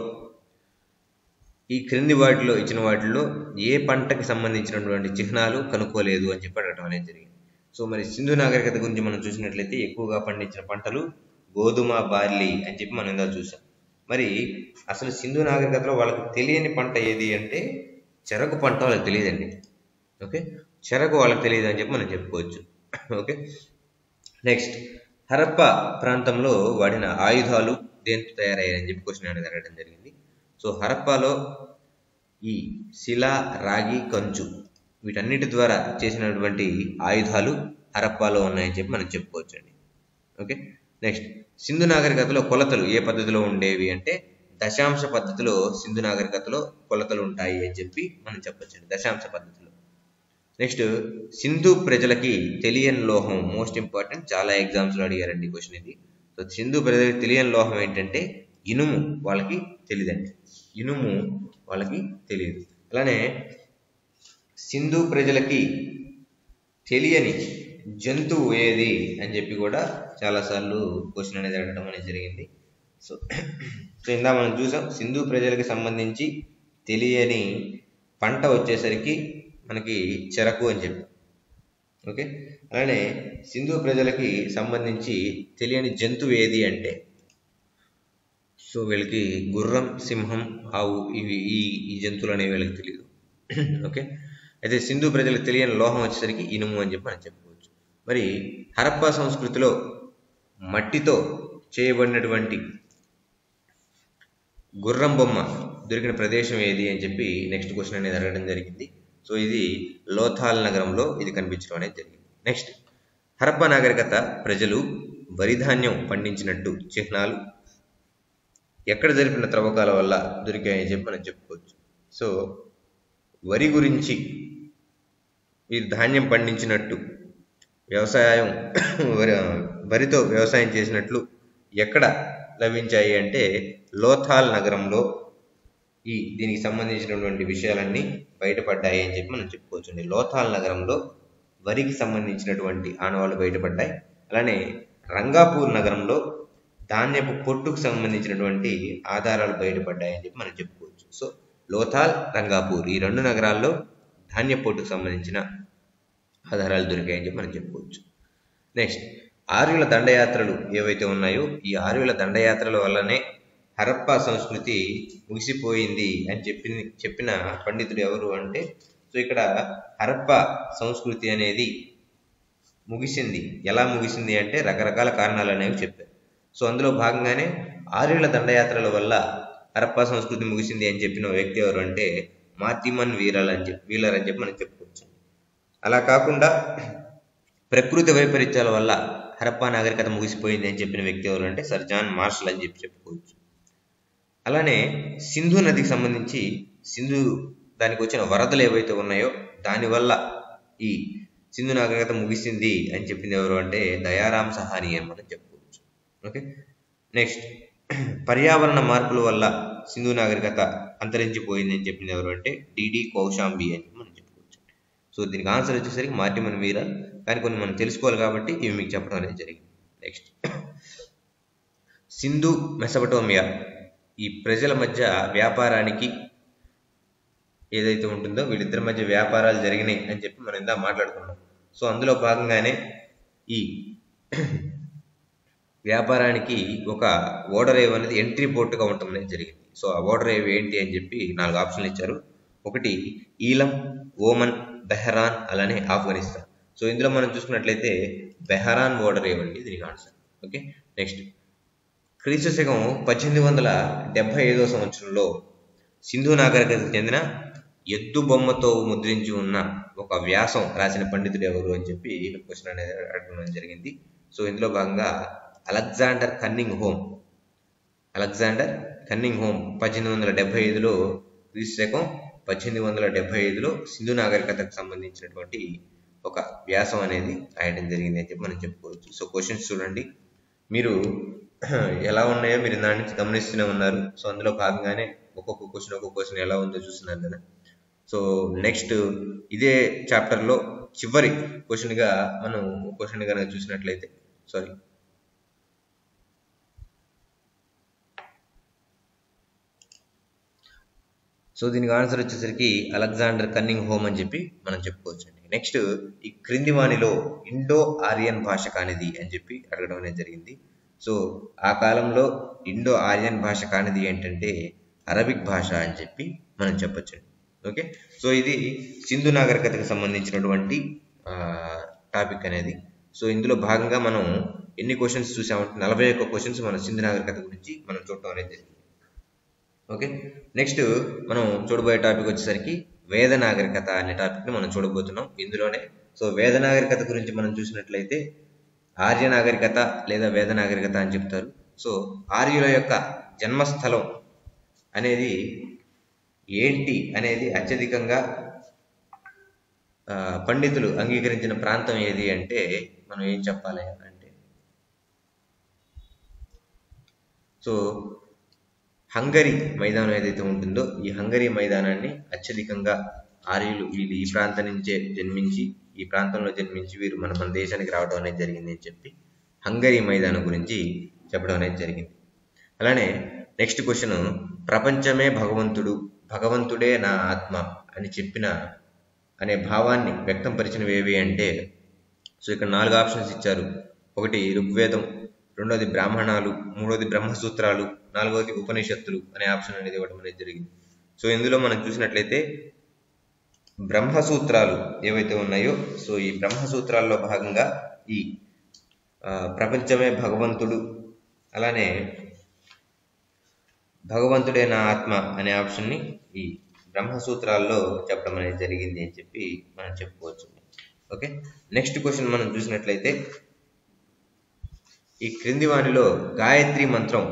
ఈ క్రింది వాటిలో ఇచ్చిన వాటిల్లో ఏ పంటకి సంబంధించినటువంటి చిహ్నాలు కనుక్కోలేదు అని చెప్పి అడగడం అనేది జరిగింది. సో మరి సింధు నాగరికత గురించి మనం చూసినట్లయితే ఎక్కువగా పండించిన పంటలు గోధుమ, బార్లీ అని చెప్పి మనం ఇందా చూసాం. మరి అసలు సింధు నాగరికతలో వాళ్ళకి తెలియని పంట ఏది అంటే చెరకు పంట వాళ్ళకి తెలియదండి. ఓకే, చెరకు వాళ్ళకి తెలియదు అని చెప్పి మనం చెప్పుకోవచ్చు. ఓకే, నెక్స్ట్, హరప్పా ప్రాంతంలో వాడిన ఆయుధాలు దేంతో తయారయ్యాయని చెప్పి క్వశ్చన్ అనేది అడగడం జరిగింది. సో హరప్పాలో ఈ శిల, రాగి, కంచు వీటన్నిటి ద్వారా చేసినటువంటి ఆయుధాలు హరప్పాలో ఉన్నాయని చెప్పి మనం చెప్పుకోవచ్చు అండి. ఓకే, నెక్స్ట్, సింధు నాగరికతలో కొలతలు ఏ పద్ధతిలో ఉండేవి అంటే దశాంశ పద్ధతిలో సింధు నాగరికతలో కొలతలు ఉంటాయి అని చెప్పి మనం చెప్పొచ్చు అండి, దశాంశ పద్ధతిలో. నెక్స్ట్, సింధు ప్రజలకి తెలియని లోహం మోస్ట్ ఇంపార్టెంట్, చాలా ఎగ్జామ్స్లో అడిగారండి క్వశ్చన్ ఇది. సో సింధు ప్రజలకి తెలియని లోహం ఏంటంటే ఇనుము వాళ్ళకి తెలియదండి, ఇనుము వాళ్ళకి తెలియదు. అలానే సింధు ప్రజలకి తెలియని జంతువు ఏది అని చెప్పి కూడా చాలాసార్లు క్వశ్చన్ అనేది అడగడం అనేది జరిగింది. సో ఇందా మనం చూసాం, సింధు ప్రజలకి సంబంధించి తెలియని పంట వచ్చేసరికి మనకి చెరకు అని చెప్పి. ఓకే, అలానే సింధు ప్రజలకి సంబంధించి తెలియని జంతువు ఏది అంటే, సో వీళ్ళకి గుర్రం, సింహం, ఆవు ఇవి ఈ జంతువులు అనేవి వీళ్ళకి తెలియదు. ఓకే, అయితే సింధు ప్రజలకు తెలియని లోహం వచ్చేసరికి ఇనుము అని చెప్పి మనం చెప్పుకోవచ్చు. మరి హరప్పా సంస్కృతిలో మట్టితో చేయబడినటువంటి గుర్రం బొమ్మ దొరికిన ప్రదేశం ఏది అని చెప్పి నెక్స్ట్ క్వశ్చన్ అనేది అడగడం జరిగింది. సో ఇది లోథాల్ నగరంలో ఇది కనిపించడం అనేది జరిగింది. నెక్స్ట్, హరప్పా నాగరికత ప్రజలు వరి ధాన్యం పండించినట్టు చిహ్నాలు ఎక్కడ జరిపిన త్రవ్వకాల వల్ల దొరికాయని చెప్పి మనం చెప్పుకోవచ్చు. సో వరి గురించి, వీరు ధాన్యం పండించినట్టు, వరితో వ్యవసాయం చేసినట్లు ఎక్కడ లభించాయి అంటే లోథాల్ నగరంలో దీనికి సంబంధించినటువంటి విషయాలన్నీ బయటపడ్డాయి అని చెప్పి మనం చెప్పుకోవచ్చు. లోథాల్ నగరంలో వరికి సంబంధించినటువంటి ఆనవాళ్ళు బయటపడ్డాయి. అలానే రంగాపూర్ నగరంలో ధాన్యపు పొట్టుకు సంబంధించినటువంటి ఆధారాలు బయటపడ్డాయని చెప్పి మనం చెప్పుకోవచ్చు. సో లోథాల్, రంగాపూర్ ఈ 2 నగరాల్లో ధాన్య పొట్టుకు సంబంధించిన ఆధారాలు దొరికాయని చెప్పి మనం చెప్పుకోవచ్చు. నెక్స్ట్, ఆర్యుల దండయాత్రలు ఏవైతే ఉన్నాయో ఈ ఆర్యుల దండయాత్రల వల్లనే హరప్పా సంస్కృతి ముగిసిపోయింది అని చెప్పిన పండితుడు ఎవరు అంటే, సో ఇక్కడ హరప్పా సంస్కృతి అనేది ముగిసింది. ఎలా ముగిసింది అంటే రకరకాల కారణాలు అనేవి చెప్పారు. సో అందులో భాగంగానే ఆర్యుల దండయాత్రల వల్ల హరప్పా సంస్కృతి ముగిసింది అని చెప్పిన వ్యక్తి ఎవరు అంటే మార్టిమన్ వీలర్ అని చెప్పి మనం చెప్పుకోవచ్చు. అలా కాకుండా ప్రకృతి వైపరీత్యాల వల్ల హరప్పా నాగరికత ముగిసిపోయింది అని చెప్పిన వ్యక్తి ఎవరు అంటే సర్ జాన్ మార్షల్ అని చెప్పి చెప్పుకోవచ్చు. అలానే సింధు నదికి సంబంధించి దానికి వచ్చిన వరదలు ఏవైతే ఉన్నాయో దానివల్ల ఈ సింధు నాగరికత ముగిసింది అని చెప్పింది ఎవరు అంటే దయారాం సహాని అని మనం చెప్పుకోవచ్చు. ఓకే, నెక్స్ట్, పర్యావరణ మార్పుల వల్ల సింధు నాగరికత అంతరించిపోయింది అని చెప్పింది ఎవరు అంటే డిడి కౌశాంబి అని మనం చెప్పుకోవచ్చు. సో దీనికి ఆన్సర్ వచ్చేసరికి మార్టిమన్ వీరా, కానీ కొన్ని మనం తెలుసుకోవాలి కాబట్టి ఇవి మీకు చెప్పడం అనేది జరిగింది. నెక్స్ట్, సింధు మెసపటోమియా ఈ ప్రజల మధ్య వ్యాపారానికి ఏదైతే ఉంటుందో వీళ్ళిద్దరి మధ్య వ్యాపారాలు జరిగినాయి అని చెప్పి మనం ఇందా మాట్లాడుకున్నాం. సో అందులో భాగంగానే ఈ వ్యాపారానికి ఒక ఓడరేవ్ అనేది ఎంట్రీ పోర్టుగా ఉండటం అనేది జరిగింది. సో ఆ ఓడరేవ్ ఏంటి అని చెప్పి 4 ఆప్షన్లు ఇచ్చారు. ఒకటి ఈలం, ఓమన్, బెహరాన్, అలానే ఆఫ్ఘనిస్తాన్. సో ఇందులో మనం చూసుకున్నట్లయితే బెహరాన్ ఓడరేవ్ అండి దీనికి ఆన్సర్. ఓకే, నెక్స్ట్, క్రీస్తు శకం 1875 సంవత్సరంలో సింధు నాగరికతకు చెందిన ఎద్దు బొమ్మతో ముద్రించి ఉన్న ఒక వ్యాసం రాసిన పండితుడు ఎవరు అని చెప్పి క్వశ్చన్ అనేది అడగడం జరిగింది. సో ఇందులో భాగంగా అలెగ్జాండర్ కన్నింగ్ హోమ్ 1875లో క్రీస్తు శకం 1875లో సింధు నాగరికతకు సంబంధించినటువంటి ఒక వ్యాసం అనేది రాయడం జరిగింది అని చెప్పి మనం చెప్పుకోవచ్చు. సో క్వశ్చన్స్ చూడండి, మీరు ఎలా ఉన్నాయో మీరు దాని నుంచి గమనిస్తూనే ఉన్నారు. సో అందులో భాగంగానే ఒక్కొక్క క్వశ్చన్ ఎలా ఉందో చూస్తున్నారు కదా. సో నెక్స్ట్ ఇదే చాప్టర్లో చివరి క్వశ్చన్గా మనం క్వశ్చన్ కనుక చూసినట్లయితే సో దీనికి ఆన్సర్ వచ్చేసరికి అలెగ్జాండర్ కన్నింగ్ హోమ్ అని చెప్పి మనం చెప్పుకోవచ్చు అండి. నెక్స్ట్, ఈ క్రింది వాణిలో ఇండో ఆరియన్ భాష కానిది అని చెప్పి అడగడం అనేది జరిగింది. సో ఆ కాలంలో ఇండో ఆరియన్ భాష కానిది ఏంటంటే అరబిక్ భాష అని చెప్పి మనం చెప్పొచ్చండి. ఓకే, సో ఇది సింధు నాగరికతకు సంబంధించినటువంటి టాపిక్ అనేది. సో ఇందులో భాగంగా మనం ఎన్ని క్వశ్చన్స్ చూసామంటే 41 క్వశ్చన్స్ మన సింధు నాగరికత గురించి మనం చూడటం అనేది జరిగింది. ఓకే, నెక్స్ట్ మనం చూడబోయే టాపిక్ వచ్చేసరికి వేద నాగరికత అనే టాపిక్ని మనం చూడబోతున్నాం ఇందులోనే. సో వేద నాగరికత గురించి మనం చూసినట్లయితే ఆర్య నాగరికత లేదా వేద నాగరికత అని చెప్తారు. సో ఆర్యుల యొక్క జన్మస్థలం అనేది ఏంటి అనేది అత్యధికంగా పండితులు అంగీకరించిన ప్రాంతం ఏది అంటే మనం ఏం చెప్పాలి అంటే సో హంగరీ మైదానం ఏదైతే ఉంటుందో ఈ హంగరీ మైదానాన్ని అత్యధికంగా ఆర్యులు వీళ్ళు ఈ ప్రాంతం నుంచే జన్మించి ఈ ప్రాంతంలో జన్మించి వీరు మన దేశానికి రావడం అనేది జరిగింది అని చెప్పి హంగరీ మైదానం గురించి చెప్పడం అనేది జరిగింది. అలానే నెక్స్ట్ క్వశ్చన్, ప్రపంచమే భగవంతుడే నా ఆత్మ అని చెప్పిన అనే భావాన్ని వ్యక్తం పరిచినవి ఏవి అంటే సో ఇక్కడ 4 ఆప్షన్స్ ఇచ్చారు. ఒకటి ఋగ్వేదం, రెండోది బ్రాహ్మణాలు, మూడోది బ్రహ్మసూత్రాలు, నాలుగోది ఉపనిషత్తులు అనే ఆప్షన్ అనేది ఇవ్వడం అనేది జరిగింది. సో ఇందులో మనం చూసినట్లయితే బ్రహ్మసూత్రాలు ఏవైతే ఉన్నాయో సో ఈ బ్రహ్మసూత్రాల్లో భాగంగా ఈ ప్రపంచమే భగవంతుడు అలానే భగవంతుడే నా ఆత్మ అనే ఆప్షన్ని ఈ బ్రహ్మసూత్రాల్లో చెప్పడం అనేది జరిగింది అని చెప్పి మనం చెప్పుకోవచ్చు. ఓకే, నెక్స్ట్ క్వశ్చన్ మనం చూసినట్లయితే ఈ క్రింది వానిలో గాయత్రి మంత్రం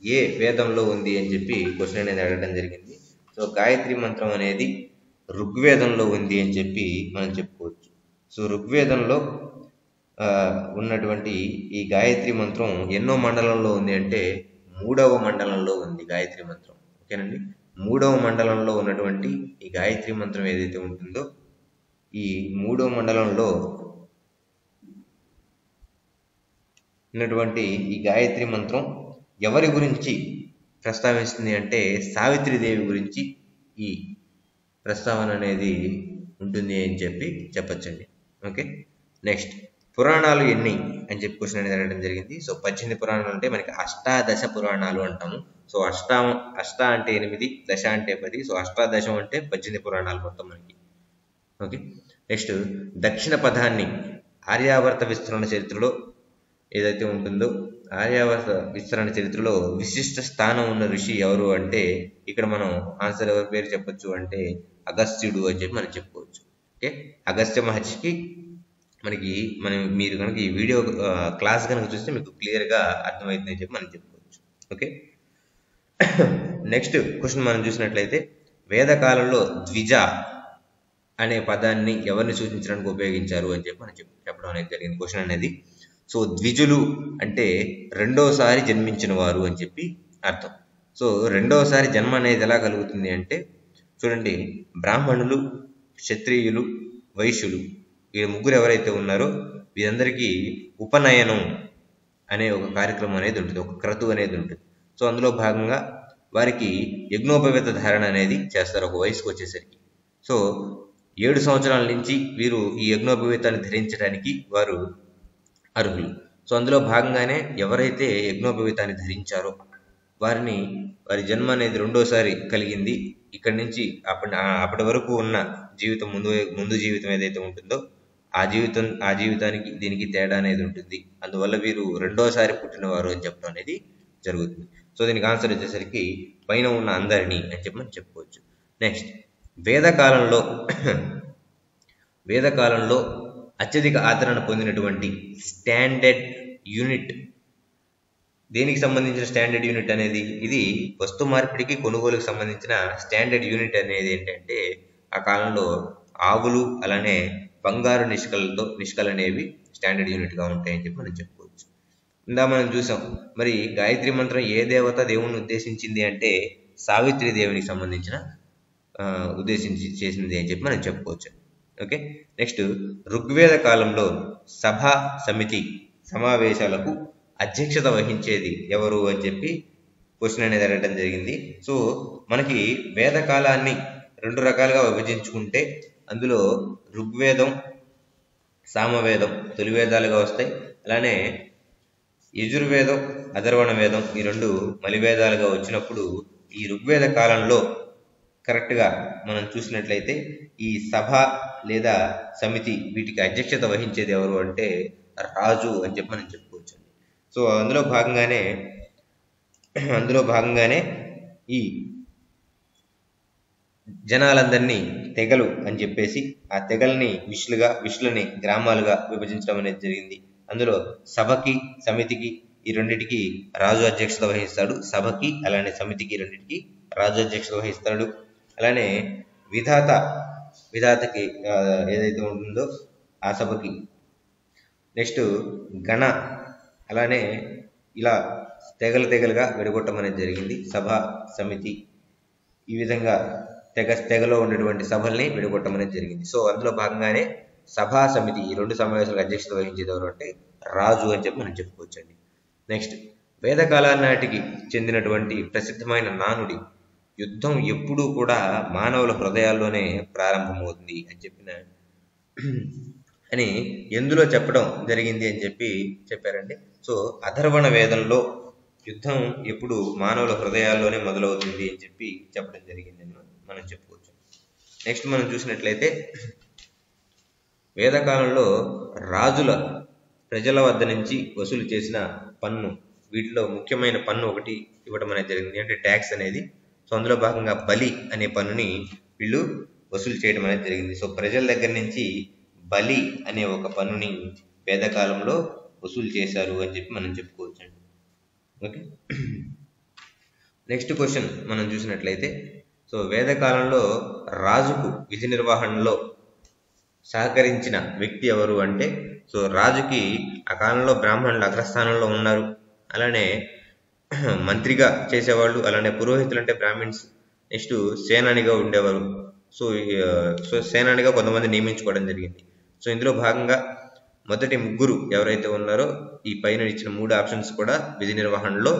ఏ వేదంలో ఉంది అని చెప్పి క్వశ్చన్ అనేది అడగడం జరిగింది. సో గాయత్రి మంత్రం అనేది ఋగ్వేదంలో ఉంది అని చెప్పి మనం చెప్పుకోవచ్చు. సో ఋగ్వేదంలో ఉన్నటువంటి ఈ గాయత్రి మంత్రం ఎన్నో మండలంలో ఉంది అంటే 3వ మండలంలో ఉంది గాయత్రి మంత్రం. ఓకేనండి, 3వ మండలంలో ఉన్నటువంటి ఈ గాయత్రి మంత్రం ఏదైతే ఉంటుందో ఈ 3వ మండలంలో ఉన్నటువంటి ఈ గాయత్రి మంత్రం ఎవరి గురించి ప్రస్తావిస్తుంది అంటే సావిత్రిదేవి గురించి ఈ ప్రస్తావన అనేది ఉంటుంది అని చెప్పి చెప్పచ్చండి. ఓకే, నెక్స్ట్ పురాణాలు ఎన్ని అని చెప్పి క్వశ్చన్ అనేది అడగడం జరిగింది. సో 18 పురాణాలు అంటే మనకి అష్టాదశ పురాణాలు అంటాము. సో అష్ట అంటే 8, దశ అంటే 10. సో అష్టాదశం అంటే 18 పురాణాలు మొత్తం మనకి. ఓకే, నెక్స్ట్ దక్షిణ పదాన్ని ఆర్యావర్త విస్తరణ చరిత్రలో ఏదైతే ఉంటుందో ఆర్యావర్త విస్తరణ చరిత్రలో విశిష్ట స్థానం ఉన్న ఋషి ఎవరు అంటే ఇక్కడ మనం ఆన్సర్ ఎవరి పేరు చెప్పొచ్చు అంటే అగస్త్యుడు అని చెప్పి మనం చెప్పుకోవచ్చు. ఓకే, అగస్త్య మహర్షికి మీరు కనుక ఈ వీడియో క్లాస్ కనుక చూస్తే మీకు క్లియర్గా అర్థమవుతుందని చెప్పి మనం చెప్పుకోవచ్చు. ఓకే, నెక్స్ట్ క్వశ్చన్ మనం చూసినట్లయితే వేదకాలంలో ద్విజ అనే పదాన్ని ఎవరిని సూచించడానికి ఉపయోగించారు అని చెప్పి మనం చెప్పడం అనేది జరిగింది క్వశ్చన్ అనేది. సో ద్విజులు అంటే రెండోసారి జన్మించిన వారు అని చెప్పి అర్థం. సో రెండోసారి జన్మ అనేది ఎలా కలుగుతుంది అంటే చూడండి, బ్రాహ్మణులు, క్షత్రియులు, వైశ్యులు వీళ్ళ ముగ్గురు ఎవరైతే ఉన్నారో వీరందరికీ ఉపనయనం అనే ఒక కార్యక్రమం అనేది ఉంటుంది, ఒక క్రతు అనేది ఉంటుంది. సో అందులో భాగంగా వారికి యజ్ఞోపవేత ధారణ అనేది చేస్తారు ఒక వయసుకు వచ్చేసరికి. సో 7 సంవత్సరాల నుంచి వీరు ఈ యజ్ఞోపవేతాన్ని ధరించడానికి వారు అర్హులు. సో అందులో భాగంగానే ఎవరైతే యజ్ఞోపవేతాన్ని ధరించారో వారి జన్మ అనేది రెండోసారి కలిగింది. ఇక్కడి నుంచి అప్పటి వరకు ఉన్న జీవితం ముందు జీవితం ఏదైతే ఉంటుందో ఆ జీవితానికి దీనికి తేడా అనేది ఉంటుంది. అందువల్ల వీరు రెండోసారి పుట్టినవారు అని చెప్పడం అనేది జరుగుతుంది. సో దీనికి ఆన్సర్ వచ్చేసరికి పైన ఉన్న అందరినీ అని చెప్పి మనం చెప్పుకోవచ్చు. నెక్స్ట్ వేదకాలంలో అత్యధిక ఆదరణ పొందినటువంటి స్టాండర్డ్ యూనిట్, దేనికి సంబంధించిన స్టాండర్డ్ యూనిట్ అనేది ఇది వస్తు మార్పిడికి కొనుగోలుకు సంబంధించిన స్టాండర్డ్ యూనిట్ అనేది ఏంటంటే ఆ కాలంలో ఆవులు అలానే బంగారు నిష్కలు అనేవి స్టాండర్డ్ యూనిట్గా ఉంటాయని చెప్పి మనం చెప్పుకోవచ్చు. మనం చూసాం మరి గాయత్రి మంత్రం ఏ దేవత దేవుణ్ణి ఉద్దేశించింది అంటే సావిత్రి దేవినికి సంబంధించిన ఉద్దేశించి చేసింది అని చెప్పి మనం చెప్పుకోవచ్చు. ఓకే, నెక్స్ట్ ఋగ్వేద కాలంలో సభ సమితి సమావేశాలకు అధ్యక్షత వహించేది ఎవరు అని చెప్పి క్వశ్చన్ అనేది అడగడం జరిగింది. సో మనకి వేదకాలాన్ని 2 రకాలుగా విభజించుకుంటే అందులో ఋగ్వేదం, సామవేదం తొలి వేదాలుగా వస్తాయి. అలానే యజుర్వేదం, అథర్వణ వేదం ఈ 2 మలివేదాలుగా వచ్చినప్పుడు ఈ ఋగ్వేద కాలంలో కరెక్ట్గా మనం చూసినట్లయితే ఈ సభ లేదా సమితి వీటికి అధ్యక్షత వహించేది ఎవరు అంటే రాజు అని చెప్పి మనం చెప్పుకోవచ్చు. సో అందులో భాగంగానే ఈ జనాలందరినీ తెగలు అని చెప్పేసి ఆ తెగల్ని విష్లుని గ్రామాలుగా విభజించడం అనేది జరిగింది. అందులో సభకి సమితికి ఈ రెండింటికి రాజు అధ్యక్షత వహిస్తాడు. సభకి అలానే సమితికి రెండింటికి రాజు అధ్యక్షత వహిస్తాడు. అలానే విధాతకి ఏదైతే ఉంటుందో ఆ సభకి నెక్స్ట్ గణ అలానే ఇలా తెగలుగా విడగొట్టడం అనేది జరిగింది. సభ సమితి ఈ విధంగా తెగలో ఉన్నటువంటి సభల్ని విడగొట్టడం అనేది జరిగింది. సో అందులో భాగంగానే సభా సమితి ఈ 2 సమావేశాలకు అధ్యక్షత వహించేది ఎవరు అంటే రాజు అని చెప్పి మనం చెప్పుకోవచ్చండి. నెక్స్ట్ వేదకాలం నాటికి చెందినటువంటి ప్రసిద్ధమైన నానుడి యుద్ధం ఎప్పుడూ కూడా మానవుల హృదయాల్లోనే ప్రారంభమవుతుంది అని ఎందులో చెప్పడం జరిగింది అని చెప్పి చెప్పారండి. సో అథర్వణ వేదంలో యుద్ధం ఎప్పుడు మానవుల హృదయాల్లోనే మొదలవుతుంది అని చెప్పి చెప్పడం జరిగిందని మనం చెప్పుకోవచ్చు. నెక్స్ట్ మనం చూసినట్లయితే వేదకాలంలో ప్రజల వద్ద నుంచి వసూలు చేసిన పన్ను, వీటిలో ముఖ్యమైన పన్ను ఒకటి ఇవ్వడం అనేది జరిగింది అంటే ట్యాక్స్ అనేది. సో అందులో భాగంగా బలి అనే పన్నుని వీళ్ళు వసూలు చేయడం అనేది జరిగింది. సో ప్రజల దగ్గర నుంచి బలి అనే ఒక పన్నుని వేదకాలంలో వసూలు చేశారు అని చెప్పి మనం చెప్పుకోవచ్చు అండి. ఓకే, నెక్స్ట్ క్వశ్చన్ మనం చూసినట్లయితే సో వేదకాలంలో రాజుకు విధి నిర్వహణలో సహకరించిన వ్యక్తి ఎవరు అంటే సో రాజుకి ఆ కాలంలో బ్రాహ్మణులు అగ్రస్థానంలో ఉన్నారు. అలానే మంత్రిగా చేసేవాళ్ళు, అలానే పురోహితులు అంటే బ్రాహ్మిన్స్, నెక్స్ట్ సేనానిగా ఉండేవారు. సో సేనానిగా కొంతమంది నియమించుకోవడం జరిగింది. సో ఇందులో భాగంగా మొదటి ముగ్గురు ఎవరైతే ఉన్నారో ఈ పైన ఇచ్చిన 3 ఆప్షన్స్ కూడా విధి నిర్వహణలో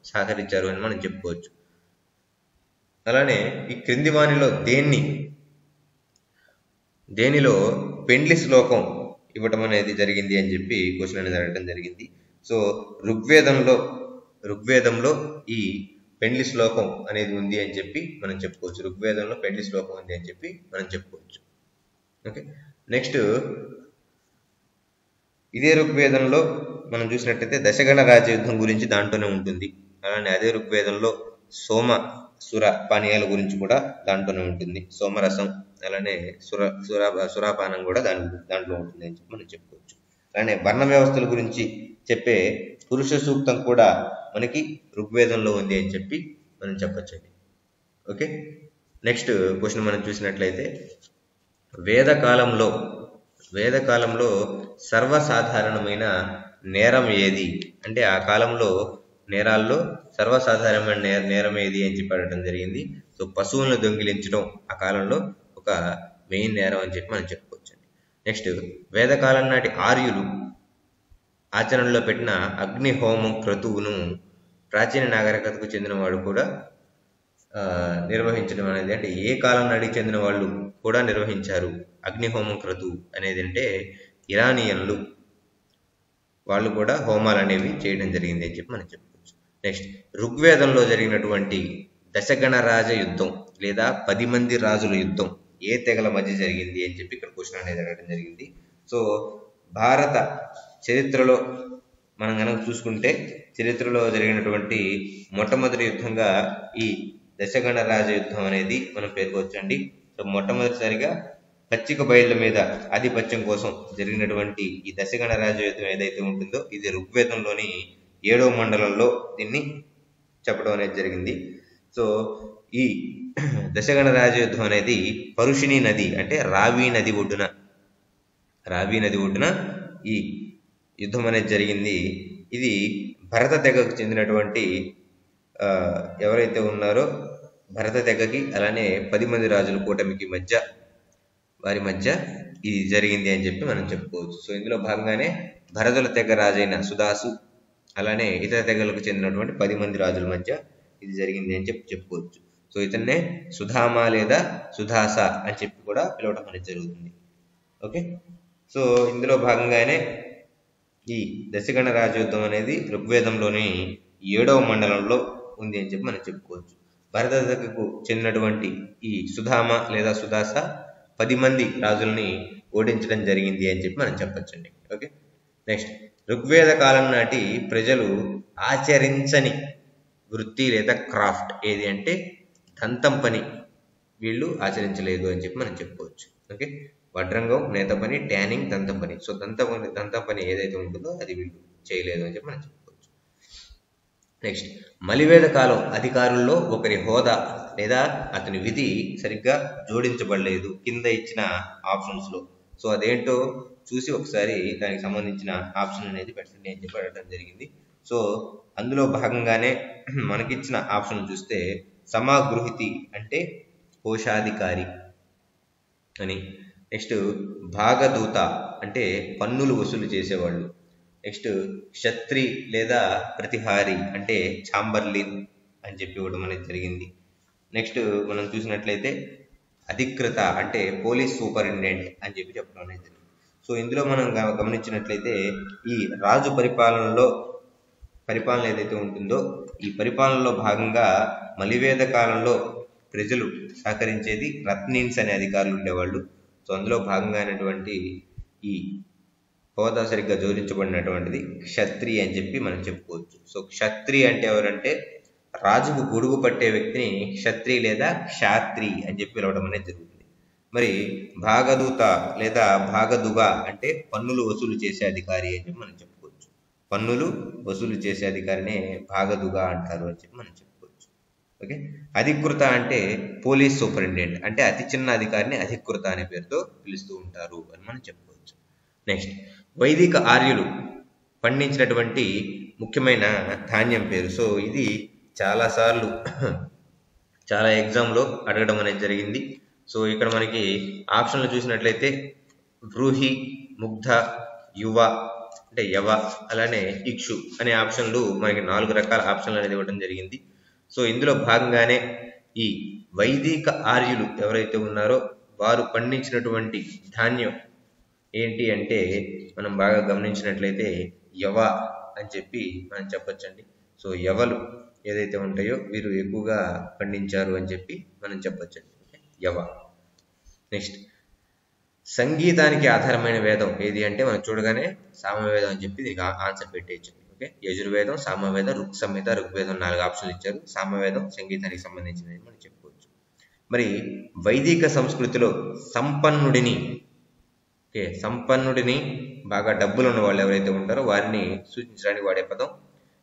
సహకరించారు అని మనం చెప్పుకోవచ్చు. అలానే ఈ క్రింది వానిలో దేనిలో పెండ్లి శ్లోకం ఇవ్వటం అనేది జరిగింది అని చెప్పి క్వశ్చన్ అనేది అడగడం జరిగింది. సో ఋగ్వేదంలో ఈ పెండ్లి శ్లోకం అనేది ఉంది అని చెప్పి మనం చెప్పుకోవచ్చు. ఋగ్వేదంలో పెండ్లి శ్లోకం ఉంది అని చెప్పి మనం చెప్పుకోవచ్చు. ఓకే, నెక్స్ట్ ఇదే ఋగ్వేదంలో మనం చూసినట్టయితే దశగణ రాజయుద్ధం గురించి దాంట్లోనే ఉంటుంది. అలానే అదే ఋగ్వేదంలో సుర పానీయాల గురించి కూడా దాంట్లోనే ఉంటుంది. సోమరసం అలానే సురాపానం కూడా దాంట్లో ఉంటుంది అని చెప్పి మనం చెప్పుకోవచ్చు. అలానే వర్ణ వ్యవస్థల గురించి చెప్పే పురుష సూక్తం కూడా మనకి ఋగ్వేదంలో ఉంది అని చెప్పి మనం చెప్పచ్చండి. ఓకే, నెక్స్ట్ క్వశ్చన్ మనం చూసినట్లయితే వేదకాలంలో సర్వసాధారణమైన నేరం ఏది అంటే ఆ కాలంలో నేరాల్లో సర్వసాధారణమైన నేరం ఏది అని చెప్పి అడగడం జరిగింది. సో పశువులను దొంగిలించడం ఆ కాలంలో ఒక మెయిన్ నేరం అని చెప్పి మనం చెప్పుకోవచ్చు. నెక్స్ట్ వేదకాలం నాటి ఆర్యులు ఆచరణలో పెట్టిన అగ్నిహోమం క్రతువును ప్రాచీన నాగరికతకు చెందిన వాడు కూడా నిర్వహించడం అనేది, అంటే ఏ కాలం నాటికి చెందిన వాళ్ళు కూడా నిర్వహించారు అగ్నిహోమం క్రతువు అనేది అంటే ఇరానియన్లు వాళ్ళు కూడా హోమాలు అనేవి చేయడం జరిగింది అని చెప్పి మనం చెప్పుకోవచ్చు. నెక్స్ట్ ఋగ్వేదంలో జరిగినటువంటి దశగణరాజ యుద్ధం లేదా 10 మంది రాజుల యుద్ధం ఏ తెగల మధ్య జరిగింది అని చెప్పి ఇక్కడ క్వశ్చన్ అనేది అడగడం జరిగింది. సో భారత చరిత్రలో మనం కనుక చూసుకుంటే చరిత్రలో జరిగినటువంటి మొట్టమొదటి యుద్ధంగా ఈ దశగణరాజ యుద్ధం అనేది మనం పేర్కొవచ్చండి. సో మొట్టమొదటిసారిగా పచ్చిక బయళ్ళ మీద ఆధిపత్యం కోసం జరిగినటువంటి ఈ దశగణరాజ యుద్ధం ఏదైతే ఉంటుందో ఇది ఋగ్వేదంలోని 7వ మండలంలో దీన్ని చెప్పడం అనేది జరిగింది. సో ఈ దశగణరాజ యుద్ధం అనేది పరుషిణి నది అంటే రావి నది ఒడ్డున ఈ యుద్ధం అనేది జరిగింది. ఇది భరత తెగకు చెందినటువంటి ఎవరైతే ఉన్నారో భరత తెగకి అలానే 10 మంది రాజుల కూటమికి వారి మధ్య ఇది జరిగింది అని చెప్పి మనం చెప్పుకోవచ్చు. సో ఇందులో భాగంగానే భరతుల తెగ రాజైన సుదాసు అలానే ఇతర తెగలకు చెందినటువంటి 10 మంది రాజుల మధ్య ఇది జరిగింది అని చెప్పి చెప్పుకోవచ్చు. సో ఇతన్నే సుధామ లేదా సుధాస అని చెప్పి కూడా పిలవడం అనేది జరుగుతుంది. ఓకే, సో ఇందులో భాగంగానే ఈ దశగణ రాజయుద్ధం అనేది ఋగ్వేదంలోని 7వ మండలంలో ఉంది అని చెప్పి మనం చెప్పుకోవచ్చు. భరత తెగకు చెందినటువంటి ఈ సుధామ లేదా సుదాస 10 మంది రాజుల్ని ఓడించడం జరిగింది అని చెప్పి మనం చెప్పచ్చండి. ఓకే, నెక్స్ట్ ఋగ్వేద కాలం నాటి ప్రజలు ఆచరించని వృత్తి లేదా క్రాఫ్ట్ ఏది అంటే దంతం పని వీళ్ళు ఆచరించలేదు అని చెప్పి మనం చెప్పుకోవచ్చు. ఓకే, వడ్రంగం, నేత పని, ట్యానింగ్, దంతం పని. సో దంతం పని ఏదైతే ఉంటుందో అది వీళ్ళు చేయలేదు అని చెప్పి మనం చెప్పుకోవచ్చు. నెక్స్ట్ మలివేద కాలం అధికారుల్లో ఒకరి హోదా లేదా అతని విధి సరిగ్గా జోడించబడలేదు కింద ఇచ్చిన ఆప్షన్స్ లో. సో అదేంటో చూసి ఒకసారి దానికి సంబంధించిన ఆప్షన్ అనేది పెట్టండి అని చెప్పి అడగడం జరిగింది. సో అందులో భాగంగానే మనకిచ్చిన ఆప్షన్ చూస్తే సమాగృహితి అంటే కోశాధికారి అని, నెక్స్ట్ భాగదూత అంటే పన్నులు వసూలు చేసేవాళ్ళు, నెక్స్ట్ క్షత్రి లేదా ప్రతిహారి అంటే ఛాంబర్లిన్ అని చెప్పి ఇవ్వడం అనేది జరిగింది. నెక్స్ట్ మనం చూసినట్లయితే అధికృత అంటే పోలీస్ సూపరింటెండెంట్ అని చెప్పి చెప్పడం అనేది జరిగింది. సో ఇందులో మనం గమనించినట్లయితే ఈ రాజు పరిపాలన ఏదైతే ఉంటుందో ఈ పరిపాలనలో భాగంగా మలివేద కాలంలో ప్రజలు సహకరించేది రత్నీన్స్ అనే అధికారులు ఉండేవాళ్ళు. సో అందులో భాగంగానటువంటి ఈ హోదా సరిగ్గా జోడించబడినటువంటిది క్షత్రి అని చెప్పి మనం చెప్పుకోవచ్చు. సో క్షత్రి అంటే ఎవరంటే రాజుకు గొడుగు పట్టే వ్యక్తిని క్షత్రి లేదా క్షాత్రి అని చెప్పి పిలవడం అనేది జరుగుతుంది. మరి భాగదూత లేదా భాగదుగ అంటే పన్నులు వసూలు చేసే అధికారి అని చెప్పి మనం చెప్పుకోవచ్చు. పన్నులు వసూలు చేసే అధికారినే భాగదుగ అంటారు అని చెప్పి మనం చెప్పుకోవచ్చు. ఓకే, అధికృత అంటే పోలీస్ సూపరింటెండెంట్ అంటే అతి చిన్న అధికారిని అధికృత అనే పేరుతో పిలుస్తూ ఉంటారు అని మనం చెప్పుకోవచ్చు. నెక్స్ట్ వైదిక ఆర్యులు పండించినటువంటి ముఖ్యమైన ధాన్యం పేరు. సో ఇది చాలాసార్లు చాలా ఎగ్జామ్లో అడగడం అనేది జరిగింది. సో ఇక్కడ మనకి ఆప్షన్లు చూసినట్లయితే బ్రూహి, ముగ్ధ, యువ అంటే యవ, అలానే ఇక్షు అనే ఆప్షన్లు మనకి 4 రకాల ఆప్షన్లు అనేది ఇవ్వడం జరిగింది. సో ఇందులో భాగంగానే ఈ వైదిక ఆర్యులు ఎవరైతే ఉన్నారో వారు పండించినటువంటి ధాన్యం ఏంటి అంటే మనం బాగా గమనించినట్లయితే యవ అని చెప్పి మనం చెప్పొచ్చండి. సో యవలు ఏదైతే ఉంటాయో వీరు ఎక్కువగా పండించారు అని చెప్పి మనం చెప్పొచ్చండి. యవ. నెక్స్ట్, సంగీతానికి ఆధారమైన వేదం ఏది అంటే మనం చూడగానే సామవేదం అని చెప్పి దీనికి ఆన్సర్ పెట్టేయచ్చు. ఓకే, యజుర్వేదం, సామవేదం, ఋక్ సంహిత, ఋగ్వేదం 4 ఆప్షన్లు ఇచ్చారు. సామవేదం సంగీతానికి సంబంధించినది మనం చెప్పుకోవచ్చు. మరి వైదిక సంస్కృతిలో సంపన్నుడిని, సంపన్నుడిని బాగా డబ్బులు ఉన్న వాళ్ళు ఎవరైతే ఉంటారో వారిని సూచించడానికి వాడే పదం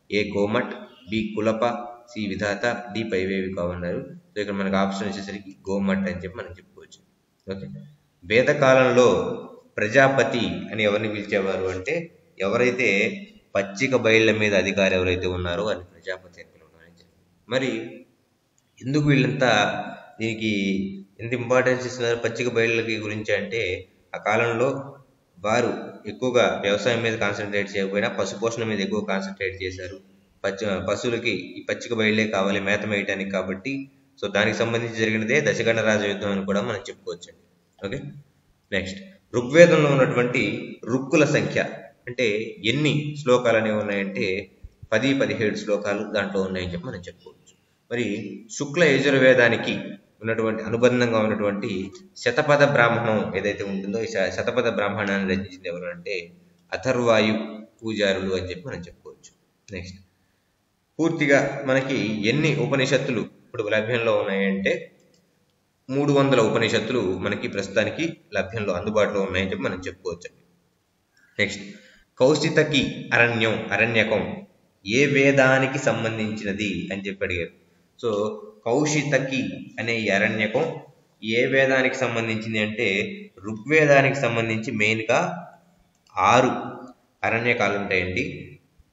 ఏ గోమట్, బి కులప, సి విధాత, డి పైవేవిక ఉన్నారు. సో ఇక్కడ మనకు ఆప్షన్ వచ్చేసరికి గోమట్ అని చెప్పి మనం చెప్పుకోవచ్చు. ఓకే, వేదకాలంలో ప్రజాపతి అని ఎవరిని పిలిచేవారు అంటే ఎవరైతే పచ్చిక బయళ్ళ మీద అధికారి ఎవరైతే ఉన్నారో వారిని ప్రజాపతి అని పిలవడం. మరి ఎందుకు వీళ్ళంతా దీనికి ఎంత ఇంపార్టెన్స్ ఇస్తున్నారు పచ్చిక బయళ్ళకి గురించి అంటే ఆ కాలంలో వారు ఎక్కువగా వ్యవసాయం మీద కాన్సన్ట్రేట్ చేయకపోయినా పశుపోషణ మీద ఎక్కువ కాన్సన్ట్రేట్ చేశారు. పశువులకి ఈ పచ్చిక బయళ్ళే కావాలి మేత వేయటానికి కాబట్టి. సో దానికి సంబంధించి జరిగినదే దశకంఠ రాజ యుద్ధం అని కూడా మనం చెప్పుకోవచ్చండి. ఓకే, నెక్స్ట్, ఋగ్వేదంలో ఉన్నటువంటి రుక్కుల సంఖ్య అంటే ఎన్ని శ్లోకాలు అనేవి ఉన్నాయంటే 10-17 శ్లోకాలు దాంట్లో ఉన్నాయని చెప్పి మనం చెప్పుకోవచ్చు. మరి శుక్ల యజుర్వేదానికి ఉన్నటువంటి అనుబంధంగా ఉన్నటువంటి శతపథ బ్రాహ్మణం ఏదైతే ఉంటుందో ఈ శతపథ బ్రాహ్మణాన్ని రచించింది ఎవరు అంటే అథర్వాయు పూజారులు అని చెప్పి మనం చెప్పుకోవచ్చు. నెక్స్ట్, పూర్తిగా మనకి ఎన్ని ఉపనిషత్తులు ఇప్పుడు లభ్యంలో ఉన్నాయంటే 300 ఉపనిషత్తులు మనకి ప్రస్తుతానికి లభ్యంలో అందుబాటులో ఉన్నాయని చెప్పి మనం చెప్పుకోవచ్చు. నెక్స్ట్, కౌశితకి అరణ్యకం ఏ వేదానికి సంబంధించినది అని చెప్పి అడిగారు. సో కౌశితకి అనే ఈ అరణ్యకం ఏ వేదానికి సంబంధించింది అంటే ఋగ్వేదానికి సంబంధించి మెయిన్గా 6 అరణ్యకాలు ఉంటాయండి.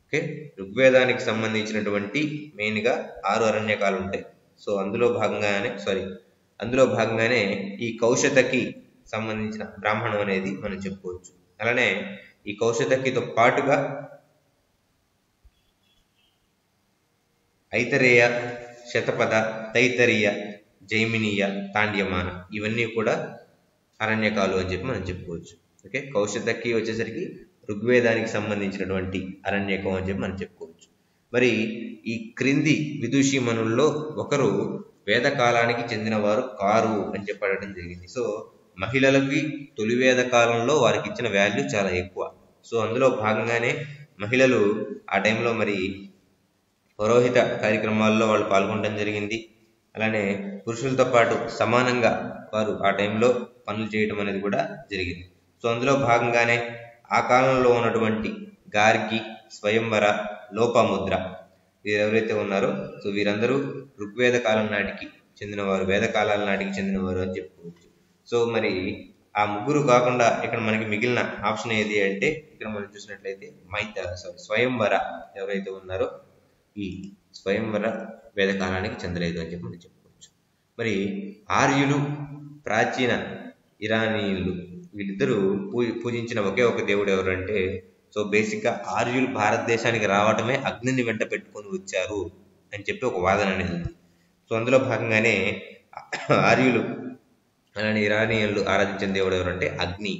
ఓకే, ఋగ్వేదానికి సంబంధించినటువంటి మెయిన్గా 6 అరణ్యకాలు ఉంటాయి. సో అందులో భాగంగానే ఈ కౌశితకి సంబంధించిన బ్రాహ్మణం అనేది మనం చెప్పుకోవచ్చు. అలానే ఈ కౌశితకితో పాటుగా ఐతరేయ, శతపథ, తైతరీయ, జైమినీయ, తాండ్యమాన ఇవన్నీ కూడా అరణ్యకాలు అని చెప్పి మనం చెప్పుకోవచ్చు. ఓకే, కౌశితకి వచ్చేసరికి ఋగ్వేదానికి సంబంధించినటువంటి అరణ్యకం అని చెప్పి మనం చెప్పుకోవచ్చు. మరి ఈ క్రింది విదుషీమణుల్లో ఒకరు వేద కాలానికి చెందినవారు కారు అని చెప్పడం జరిగింది. సో మహిళలకి తొలి వేద కాలంలో వారికి ఇచ్చిన వాల్యూ చాలా ఎక్కువ. సో అందులో భాగంగానే మహిళలు ఆ టైంలో మరి పౌరోహిత కార్యక్రమాల్లో వాళ్ళు పాల్గొనడం జరిగింది. అలానే పురుషులతో పాటు సమానంగా వారు ఆ టైంలో పనులు చేయడం అనేది కూడా జరిగింది. సో అందులో భాగంగానే ఆ కాలంలో ఉన్నటువంటి గార్గి, స్వయంవర, లోపముద్ర వీరు ఎవరైతే ఉన్నారో సో వీరందరూ ఋగ్వేద కాలం నాటికి చెందినవారు, వేద కాలాల నాటికి చెందినవారు అని చెప్పుకోవచ్చు. సో మరి ఆ ముగ్గురు కాకుండా ఇక్కడ మనకి మిగిలిన ఆప్షన్ ఏది అంటే ఇక్కడ మనం చూసినట్లయితే స్వయంవర ఎవరైతే ఉన్నారో ఈ స్వయంవర వేద కాలానికి చెందలేదు అని చెప్పి మనం చెప్పుకోవచ్చు. మరి ఆర్యులు, ప్రాచీన ఇరానీయులు వీళ్ళిద్దరూ పూజించిన ఒకే ఒక దేవుడు ఎవరంటే సో బేసిక్గా ఆర్యులు భారతదేశానికి రావటమే అగ్నిని వెంట పెట్టుకొని వచ్చారు అని చెప్పి ఒక వాదన అనేది ఉంది. సో అందులో భాగంగానే ఆర్యులు అలానే ఇరానీయులు ఆరాధించిన దేవుడు ఎవరంటే అగ్ని.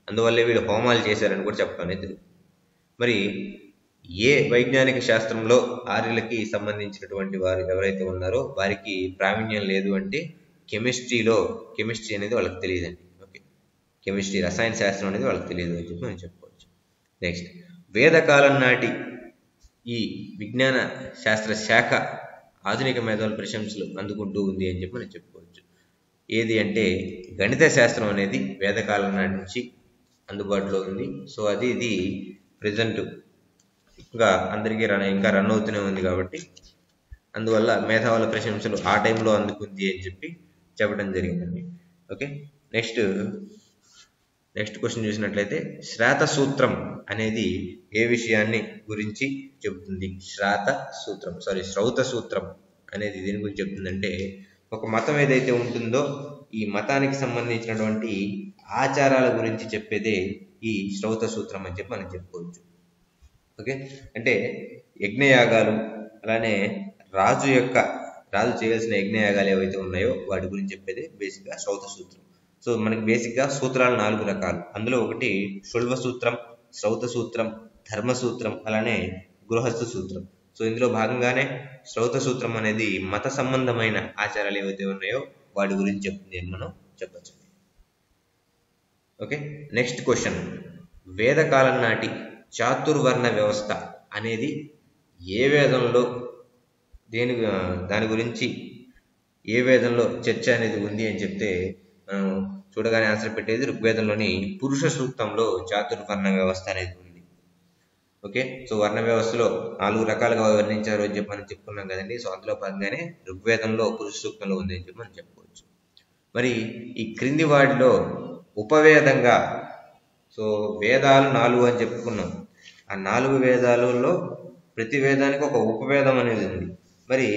అందువల్లే వీళ్ళు హోమాలు చేశారని కూడా చెప్పడం తెలుసు. మరి ఏ వైజ్ఞానిక శాస్త్రంలో ఆర్యులకి సంబంధించినటువంటి వారు ఎవరైతే ఉన్నారో వారికి ప్రావీణ్యం లేదు అంటే కెమిస్ట్రీ అనేది వాళ్ళకి తెలియదండి. ఓకే, కెమిస్ట్రీ రసాయన శాస్త్రం అనేది వాళ్ళకి తెలియదు అని చెప్పి మనం చెప్పుకోవచ్చు. నెక్స్ట్, వేదకాలం నాటి ఈ విజ్ఞాన శాస్త్ర శాఖ ఆధునిక మేధావుల ప్రశంసలు అందుకుంటూ ఉంది అని చెప్పి మనం చెప్పుకోవచ్చు. ఏది అంటే గణిత శాస్త్రం అనేది వేదకాలం నాటి నుంచి అందుబాటులో ఉంది. సో ఇది ప్రజెంట్ ఇంకా అందరికీ ఇంకా రన్ అవుతూనే ఉంది కాబట్టి అందువల్ల మేధావుల ప్రశంసలు ఆ టైంలో అందుకుంది అని చెప్పి చెప్పడం జరిగిందండి. ఓకే, నెక్స్ట్ క్వశ్చన్ చూసినట్లయితే శ్రాత సూత్రం అనేది ఏ విషయాన్ని గురించి చెబుతుంది? శ్రౌత సూత్రం అనేది దేని గురించి చెప్తుందంటే ఒక మతం ఏదైతే ఉంటుందో ఈ మతానికి సంబంధించినటువంటి ఆచారాల గురించి చెప్పేదే ఈ శ్రౌత సూత్రం అని చెప్పి మనం చెప్పుకోవచ్చు. ఓకే, అంటే యజ్ఞయాగాలు, అలానే రాజు చేయాల్సిన యజ్ఞయాగాలు ఏవైతే ఉన్నాయో వాటి గురించి చెప్పేది బేసిక్గా శ్రౌత సూత్రం. సో మనకి బేసిక్గా సూత్రాలు 4 రకాలు. అందులో ఒకటి శుల్వ సూత్రం, శ్రౌత సూత్రం, ధర్మ సూత్రం, అలానే గృహస్థ సూత్రం. సో ఇందులో భాగంగానే శ్రౌత సూత్రం అనేది మత సంబంధమైన ఆచారాలు ఏవైతే ఉన్నాయో వాటి గురించి చెప్తుంది అని మనం చెప్పచ్చు. ఓకే, నెక్స్ట్ క్వశ్చన్, వేదకాలం నాటి చాతుర్వర్ణ వ్యవస్థ అనేది ఏ వేదంలో దాని గురించి ఏ వేదంలో చర్చ అనేది ఉంది అని చెప్తే మనం చూడగానే ఆన్సర్ పెట్టేది ఋగ్వేదంలోని పురుష సూక్తంలో చాతుర్వర్ణ వ్యవస్థ అనేది ఉంది. ఓకే, సో వర్ణ వ్యవస్థలో 4 రకాలుగా వర్ణించారు అని చెప్పి మనం చెప్పుకున్నాం కదండి. సో అందులో భాగంగానే ఋగ్వేదంలో పురుష సూక్తంలో ఉంది అని చెప్పి మనం చెప్పుకోవచ్చు. మరి ఈ క్రింది వాటిలో ఉపవేదంగా, సో వేదాలు 4 అని చెప్పుకున్నాం. ఆ 4 వేదాలలో ప్రతి వేదానికి ఒక ఉపవేదం అనేది ఉంది. మరి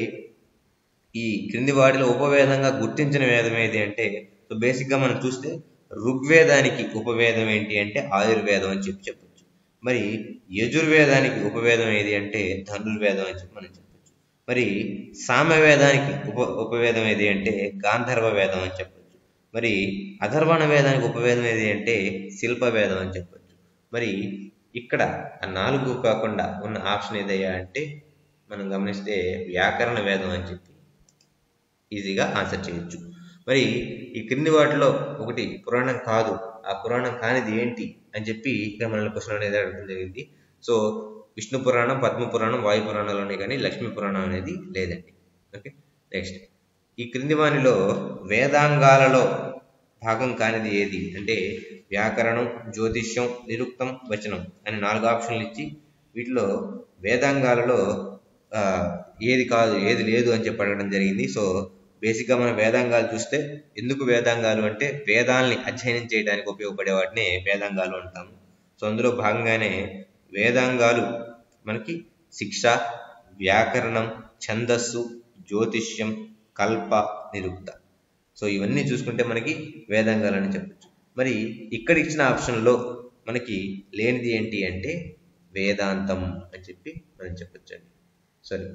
ఈ క్రింది వాటిలో ఉపవేదంగా గుర్తించిన వేదం ఏది అంటే, సో బేసిక్గా మనం చూస్తే ఋగ్వేదానికి ఉపవేదం ఏంటి అంటే ఆయుర్వేదం అని చెప్పొచ్చు. మరి యజుర్వేదానికి ఉపవేదం ఏది అంటే ధనుర్వేదం అని చెప్పి మనం చెప్పొచ్చు. మరి సామవేదానికి ఉపవేదం ఏది అంటే గాంధర్వ వేదం అని చెప్పొచ్చు. మరి అథర్వణ వేదానికి ఉపవేదం ఏది అంటే శిల్ప వేదం అని చెప్పొచ్చు. మరి ఇక్కడ ఆ 4 కాకుండా ఉన్న ఆప్షన్ ఏదయ్యా అంటే మనం గమనిస్తే వ్యాకరణ వేదం అని చెప్పి ఈజీగా ఆన్సర్ చేయొచ్చు. మరి ఈ క్రింది వాటిలో ఒకటి పురాణం కాదు, ఆ పురాణం కానిది ఏంటి అని చెప్పి ఇక్కడ మనల్ని క్వశ్చన్ అనేది అడగడం జరిగింది. సో విష్ణు పురాణం, పద్మ పురాణం, వాయు పురాణాలు కానీ లక్ష్మీ పురాణం అనేది లేదండి. ఓకే, నెక్స్ట్, ఈ క్రింది వానిలో వేదాంగాలలో భాగం కానిది ఏది అంటే వ్యాకరణం, జ్యోతిష్యం, నిరుక్తం, వచనం అని 4 ఆప్షన్లు ఇచ్చి వీటిలో వేదాంగాలలో ఏది కాదు, ఏది లేదు అని చెప్పి అడగడం జరిగింది. సో బేసిక్గా మనం వేదాంగాలు చూస్తే, ఎందుకు వేదాంగాలు అంటే వేదాల్ని అధ్యయనం చేయడానికి ఉపయోగపడే వాటిని వేదాంగాలు అంటాము. సో అందులో భాగంగానే వేదాంగాలు మనకి శిక్ష, వ్యాకరణం, ఛందస్సు, జ్యోతిష్యం, కల్ప, నిరుక్త. సో ఇవన్నీ చూసుకుంటే మనకి వేదాంగాలు అని చెప్పచ్చు. మరి ఇక్కడ ఇచ్చిన ఆప్షన్లో మనకి లేనిది ఏంటి అంటే వేదాంతం అని చెప్పి మనం చెప్పచ్చండి. సరే,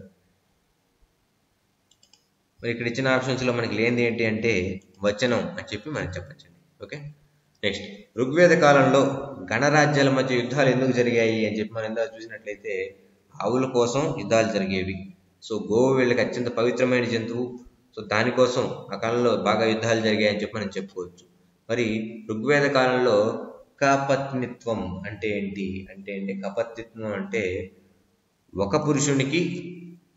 మరి ఇక్కడ ఇచ్చిన ఆప్షన్స్లో మనకి లేనిది ఏంటి అంటే వచనం అని చెప్పి మనం చెప్పచ్చండి. ఓకే, నెక్స్ట్, ఋగ్వేద కాలంలో గణరాజ్యాల మధ్య యుద్ధాలు ఎందుకు జరిగాయి అని చెప్పి మనం ఇందాక చూసినట్లయితే ఆవుల కోసం యుద్ధాలు జరిగేవి. సో గోవు వీళ్ళకి అత్యంత పవిత్రమైన జంతువు. సో దానికోసం ఆ కాలంలో బాగా యుద్ధాలు జరిగాయని చెప్పి మనం చెప్పుకోవచ్చు. మరి ఋగ్వేద కాలంలో కపత్నిత్వం అంటే ఏంటి అంటే కపత్నిత్వం అంటే ఒక పురుషునికి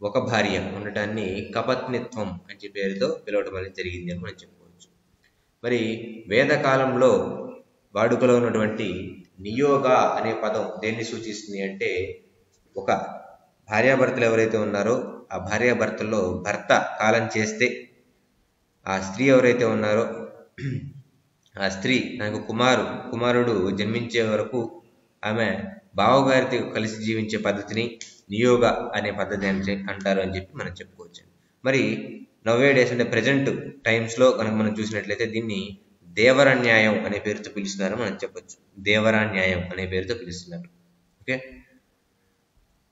ఒక భార్య ఉండటాన్ని కపత్నిత్వం అని పేరుతో పిలవడం అనేది జరిగింది అని మనం చెప్పుకోవచ్చు. మరి వేదకాలంలో వాడుకలో ఉన్నటువంటి నియోగ అనే పదం దేన్ని సూచిస్తుంది అంటే ఒక భార్యాభర్తలు ఎవరైతే ఉన్నారో ఆ భార్యాభర్తల్లో భర్త కాలం చేస్తే ఆ స్త్రీ ఎవరైతే ఉన్నారో ఆ స్త్రీ నాకు కుమారుడు జన్మించే వరకు ఆమె బావగారితో కలిసి జీవించే పద్ధతిని నియోగ అనే పద్ధతి అంటారు అని చెప్పి మనం చెప్పుకోవచ్చు. మరి నవ్వే డేస్ అంటే ప్రజెంట్ టైమ్స్లో కనుక మనం చూసినట్లయితే దీన్ని దేవరన్యాయం అనే పేరుతో పిలుస్తున్నారు మనం చెప్పొచ్చు. దేవరాన్యాయం అనే పేరుతో పిలుస్తున్నారు. ఓకే,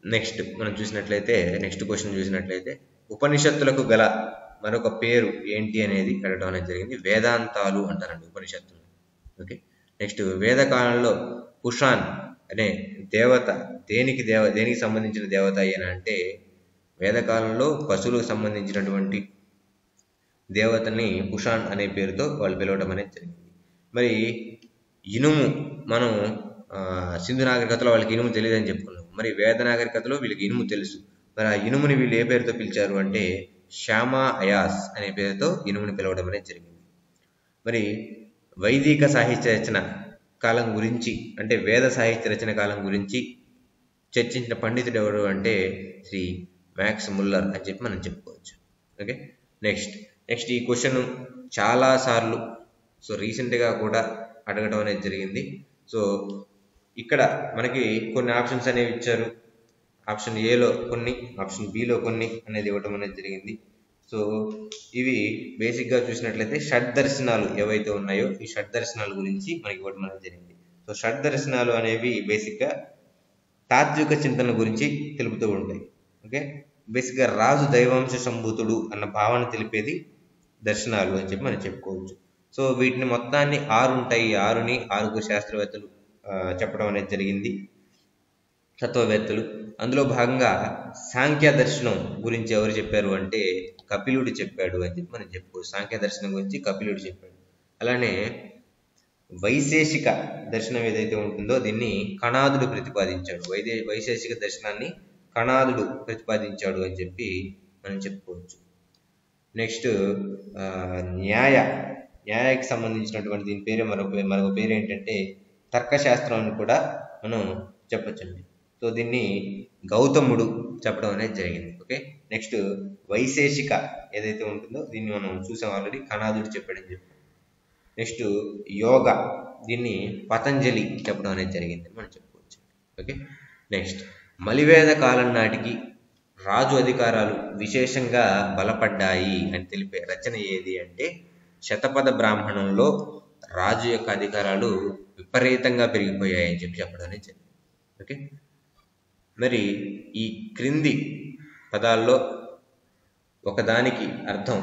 నెక్స్ట్ మనం చూసినట్లయితే నెక్స్ట్ క్వశ్చన్ చూసినట్లయితే ఉపనిషత్తులకు గల మరొక పేరు ఏంటి అనేది అడగడం అనేది జరిగింది. వేదాంతాలు అంటారండి ఉపనిషత్తులు. ఓకే, నెక్స్ట్, వేదకాలంలో పుషాన్ అనే దేవత దేనికి సంబంధించిన దేవత అయినా అంటే వేదకాలంలో పశువులకు సంబంధించినటువంటి దేవతని పుషాన్ అనే పేరుతో వాళ్ళు పిలవడం అనేది జరిగింది. మరి ఇనుము మనం సింధు నాగరికతలో వాళ్ళకి ఇనుము తెలియదని చెప్పుకున్నాం. మరి వేద నాగరికతలో వీళ్ళకి ఇనుము తెలుసు. మరి ఆ ఇనుముని వీళ్ళు ఏ పేరుతో పిలిచారు అంటే శ్యామా అయాస్ అనే పేరుతో ఇనుముని పిలవడం అనేది జరిగింది. మరి వైదిక సాహిత్య రచన కాలం గురించి అంటే వేద సాహిత్య రచన కాలం గురించి చర్చించిన పండితుడు ఎవరు అంటే శ్రీ మ్యాక్స్ ముల్లర్ అని చెప్పి మనం చెప్పుకోవచ్చు. ఓకే, నెక్స్ట్ ఈ క్వశ్చన్ చాలాసార్లు రీసెంట్గా కూడా అడగడం అనేది జరిగింది. సో ఇక్కడ మనకి కొన్ని ఆప్షన్స్ అనేవి ఇచ్చారు. ఆప్షన్ ఏలో కొన్ని, ఆప్షన్ బిలో కొన్ని అనేది ఇవ్వడం అనేది జరిగింది. సో ఇవి బేసిక్గా చూసినట్లయితే షడ్దర్శనాలు ఏవైతే ఉన్నాయో ఈ షడ్దర్శనాల గురించి మనకి ఇవ్వడం అనేది జరిగింది. సో షడ్దర్శనాలు అనేవి బేసిక్గా తాత్విక చింతన గురించి తెలుపుతూ ఉంటాయి. ఓకే, బేసిక్గా రాజు దైవాంశ సంభూతుడు అన్న భావన తెలిపేది దర్శనాలు అని చెప్పి మనం చెప్పుకోవచ్చు. సో వీటిని మొత్తాన్ని 6 ఉంటాయి. 6ని 6 శాస్త్రవేత్తలు చెప్పడం అనేది జరిగింది, తత్వవేత్తలు. అందులో భాగంగా సాంఖ్య దర్శనం గురించి ఎవరు చెప్పారు అంటే కపిలుడు చెప్పాడు అని చెప్పి మనం చెప్పుకోవచ్చు. సాంఖ్య దర్శనం గురించి కపిలుడు చెప్పాడు. అలానే వైశేషిక దర్శనం ఏదైతే ఉంటుందో దీన్ని కణాదుడు ప్రతిపాదించాడు. వైశేషిక దర్శనాన్ని కణాదుడు ప్రతిపాదించాడు అని చెప్పి మనం చెప్పుకోవచ్చు. నెక్స్ట్ న్యాయకి సంబంధించినటువంటి దీని పేరే మరొక పేరు ఏంటంటే తర్కశాస్త్రం అని కూడా మనం చెప్పచ్చండి. సో దీన్ని గౌతముడు చెప్పడం అనేది జరిగింది. ఓకే, నెక్స్ట్ వైశేషిక ఏదైతే ఉంటుందో దీన్ని మనం చూసాం ఆల్రెడీ, కణాదుడు చెప్పాడని చెప్పి. నెక్స్ట్ యోగ, దీన్ని పతంజలి చెప్పడం అనేది జరిగింది మనం చెప్పుకోవచ్చు. ఓకే, నెక్స్ట్ మలివేద కాలం నాటికి రాజు అధికారాలు విశేషంగా బలపడ్డాయి అని తెలిపే రచన ఏది అంటే శతపథ బ్రాహ్మణంలో రాజు యొక్క అధికారాలు విపరీతంగా పెరిగిపోయాయి అని చెప్పి చెప్పడం అనేది జరిగింది. ఓకే, మరి ఈ క్రింది పదాల్లో ఒకదానికి అర్థం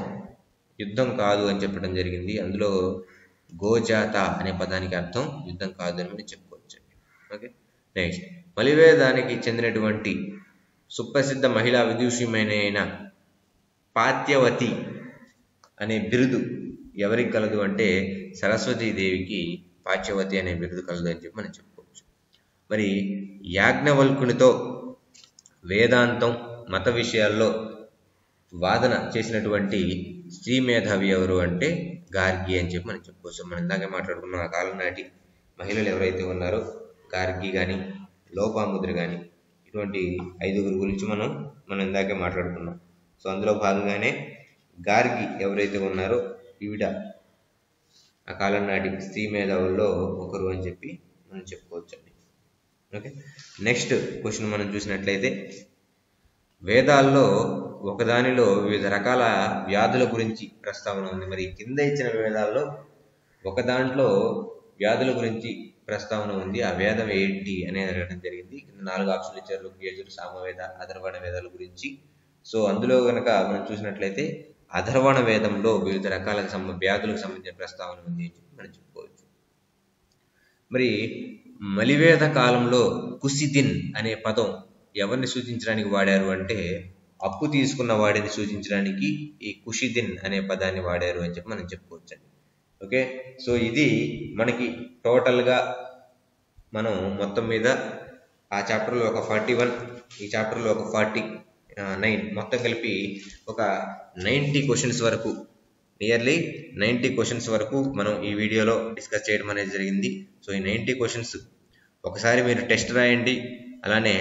యుద్ధం కాదు అని చెప్పడం జరిగింది. అందులో గోజాత అనే పదానికి అర్థం యుద్ధం కాదు అని మనం చెప్పుకోవచ్చు. ఓకే, నెక్స్ట్ మలివేదానికి చెందినటువంటి సుప్రసిద్ధ మహిళా విదూషిమైన పాత్యవతి అనే బిరుదు ఎవరికి కలదు అంటే సరస్వతీదేవికి పాత్యవతి అనే బిరుదు కలదు అని చెప్పి మనం చెప్పుకోవచ్చు. మరి యాజ్ఞవల్కునితో వేదాంతం మత విషయాల్లో వాదన చేసినటువంటి స్త్రీ మేధావి ఎవరు అంటే గార్గి అని చెప్పి మనం చెప్పుకోవచ్చు. మనం ఇందాకే మాట్లాడుకున్న ఆ కాలం నాటి మహిళలు ఎవరైతే ఉన్నారో గార్గి కానీ లోపాముద్ర కానీ ఇటువంటి 5గురు గురించి మనం ఇందాకే మాట్లాడుకున్నాం. సో అందులో భాగంగానే గార్గి ఎవరైతే ఉన్నారో ఈవిడ ఆ కాలం నాటి స్త్రీ మేధావుల్లో ఒకరు అని చెప్పి మనం చెప్పుకోవచ్చు అండి. ఓకే, నెక్స్ట్ క్వశ్చన్ మనం చూసినట్లయితే వేదాల్లో ఒకదానిలో వివిధ రకాల వ్యాధుల గురించి ప్రస్తావన ఉంది. మరి కింద ఇచ్చిన వేదాల్లో ఒక దాంట్లో వ్యాధుల గురించి ప్రస్తావన ఉంది. ఆ వేదం ఏంటి అనేది అడగడం జరిగింది. 4 ఆప్షన్లు ఇచ్చారు, ఋగ్వేదుడు, సామవేద, అథర్వణ వేదాల గురించి. సో అందులో కనుక మనం చూసినట్లయితే అథర్వణ వేదంలో వివిధ రకాల వ్యాధులకు సంబంధించిన ప్రస్తావన ఉంది అని చెప్పి మనం చెప్పుకోవచ్చు. మరి మలివేద కాలంలో కుసిదిన్ అనే పదం ఎవరిని సూచించడానికి వాడారు అంటే అప్పు తీసుకున్న వాడిని సూచించడానికి ఈ కుషిదిన్ అనే పదాన్ని వాడారు అని చెప్పి మనం చెప్పుకోవచ్చు. ఓకే, సో ఇది మనకి టోటల్గా మనం మొత్తం మీద ఆ చాప్టర్లో ఒక 41, ఈ చాప్టర్లో ఒక 49, మొత్తం కలిపి ఒక 90 క్వశ్చన్స్ వరకు, నియర్లీ 90 క్వశ్చన్స్ వరకు మనం ఈ వీడియోలో డిస్కస్ చేయడం అనేది జరిగింది. సో ఈ 90 క్వశ్చన్స్ ఒకసారి మీరు టెస్ట్ రాయండి. అలానే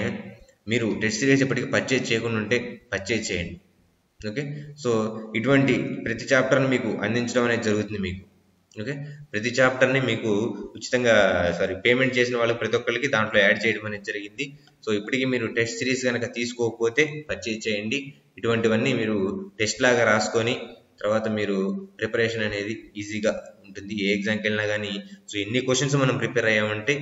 మీరు టెస్ట్ సిరీస్ ఎప్పటికీ పర్చేజ్ చేయకుండా ఉంటే పర్చేజ్ చేయండి. ఓకే, సో ఇటువంటి ప్రతి చాప్టర్ని మీకు అందించడం అనేది జరుగుతుంది మీకు. ఓకే, ప్రతి చాప్టర్ని మీకు ఉచితంగా పేమెంట్ చేసిన వాళ్ళకి ప్రతి ఒక్కరికి దాంట్లో యాడ్ చేయడం అనేది జరిగింది. సో ఇప్పటికీ మీరు టెస్ట్ సిరీస్ కనుక తీసుకోకపోతే పర్చేజ్ చేయండి. ఇటువంటివన్నీ మీరు టెస్ట్ లాగా రాసుకొని తర్వాత మీరు ప్రిపరేషన్ అనేది ఈజీగా ఉంటుంది. ఏ ఎగ్జామ్కి వెళ్ళినా కానీ సో ఎన్ని క్వశ్చన్స్ మనం ప్రిపేర్ అయ్యామంటే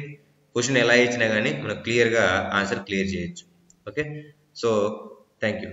క్వశ్చన్ ఎలా ఇచ్చినా కానీ మనం క్లియర్గా ఆన్సర్ క్లియర్ చేయొచ్చు. Okay, so thank you.